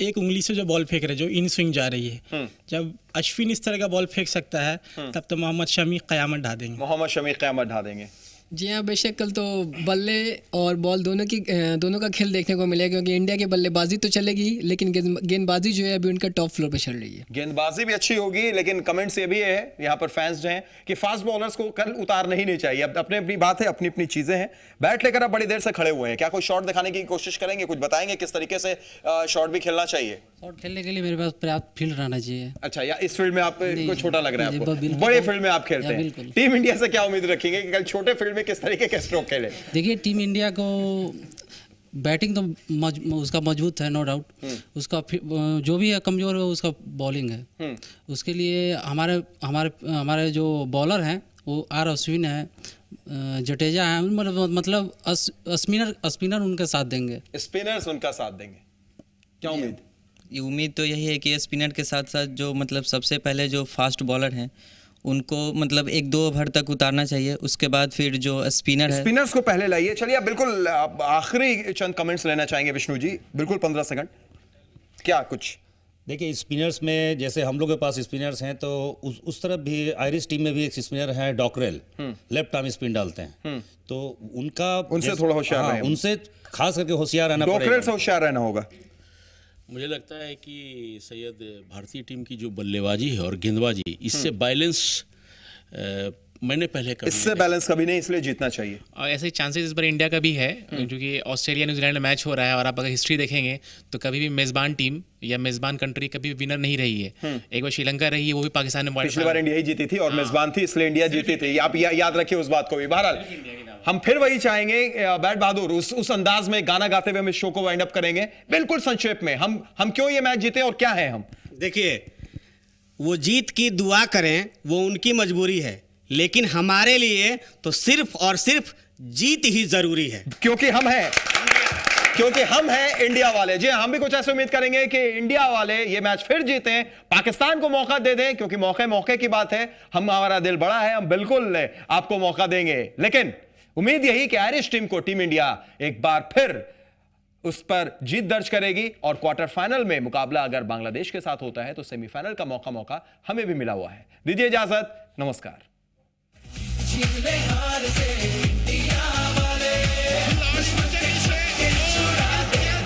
एक उंगली से जो बॉल फेंक रहे, जो इन स्विंग जा रही है, जब अश्विन इस तरह का बॉल फेंक सकता है तब तो मोहम्मद शमी क़यामत ढा देंगे। मोहम्मद शमी क़यामत ढा देंगे। जी हाँ, बेशक कल तो बल्ले और बॉल दोनों का खेल देखने को मिलेगा, क्योंकि इंडिया की बल्लेबाजी तो चलेगी, लेकिन गेंदबाजी जो है अभी उनका टॉप फ्लोर पे चल रही है। गेंदबाजी भी अच्छी होगी, लेकिन कमेंट्स ये भी है यहाँ पर फैंस जो हैं कि फास्ट बॉलर्स को कल उतारना ही नहीं चाहिए। अब अपनी अपनी बात है, अपनी अपनी चीजें हैं। बैट लेकर आप बड़ी देर से खड़े हुए हैं, क्या कोई शॉट दिखाने की कोशिश करेंगे, कुछ बताएंगे किस तरीके से शॉट भी खेलना चाहिए? शॉट खेलने के लिए मेरे पास पर्याप्त फील्ड रहना चाहिए। अच्छा, या इस फील्ड में आपको छोटा लग रहा है आपको? बड़े फील्ड में आप खेलते हैं। टीम इंडिया से क्या उम्मीद रखेंगे कि कल छोटे फील्ड में किस तरीके के स्ट्रोक खेले? देखिए, टीम इंडिया को बैटिंग तो उसका मजबूत है, नो डाउट। उसका जो भी है कमजोर है उसका बॉलिंग है। उसके लिए हमारे जो बॉलर हैं वो आर अश्विन है, जडेजा है, मतलब स्पिनर उनका साथ देंगे। स्पिनर्स उनका साथ देंगे, क्या उम्मीद? उम्मीद तो यही है कि स्पिनर के साथ साथ जो मतलब सबसे पहले जो फास्ट बॉलर हैं उनको मतलब 1-2 ओवर तक उतारना चाहिए, उसके बाद फिर जो स्पिनर है। स्पिनर्स को पहले लाइए। चलिए आप बिल्कुल आखिरी चंद कमेंट्स लेना चाहेंगे विष्णु जी, बिल्कुल 15 सेकंड। क्या कुछ देखिए स्पिनर्स में जैसे हम लोग के पास स्पिनर्स हैं तो उस तरफ भी आयरिश टीम में भी एक स्पिनर है डॉकरेल, लेफ्ट आर्म स्पिन डालते हैं, तो उनसे थोड़ा होशियार रहना, उनसे खास करके होशियार रहना पड़ेगा, डॉकरेल से होशियार रहना होगा। मुझे लगता है कि सैयद भारतीय टीम की जो बल्लेबाजी है और गेंदबाजी, इससे बैलेंस मैंने पहले कभी इससे बैलेंस कभी नहीं, इसलिए जीतना चाहिए। और ऐसे चांसेस इस बार इंडिया का भी है, क्योंकि ऑस्ट्रेलिया न्यूजीलैंड में मैच हो रहा है और आप अगर हिस्ट्री देखेंगे तो कभी भी मेजबान टीम या मेजबान कंट्री कभी विनर नहीं रही है। एक बार श्रीलंका रही है, वो भी पाकिस्तान ने पिछली बार इंडिया ही जीती थी और मेजबान थी, इसलिए इंडिया जीती थी। आप याद रखिए उस बात को भी। बहरहाल हम फिर वही चाहेंगे, बैट बहादुर उस अंदाज में गाना गाते हुए हम इस शो को वाइंड अप करेंगे। बिल्कुल संक्षेप में हम क्यों ये मैच जीते और क्या है हम। देखिए, वो जीत की दुआ करें वो उनकी मजबूरी है, लेकिन हमारे लिए तो सिर्फ और सिर्फ जीत ही जरूरी है, क्योंकि हम हैं इंडिया वाले। जी हम भी कुछ ऐसे उम्मीद करेंगे कि इंडिया वाले ये मैच फिर जीतें, पाकिस्तान को मौका दे दें, क्योंकि मौके की बात है। हमारा दिल बड़ा है, हम बिल्कुल आपको मौका देंगे, लेकिन उम्मीद यही कि आयरिश टीम को टीम इंडिया एक बार फिर उस पर जीत दर्ज करेगी और क्वार्टर फाइनल में मुकाबला अगर बांग्लादेश के साथ होता है तो सेमीफाइनल का मौका हमें भी मिला हुआ है। दीजिए इजाजत, नमस्कार। हार से इंडिया वाले लाश में से छुड़ा दिया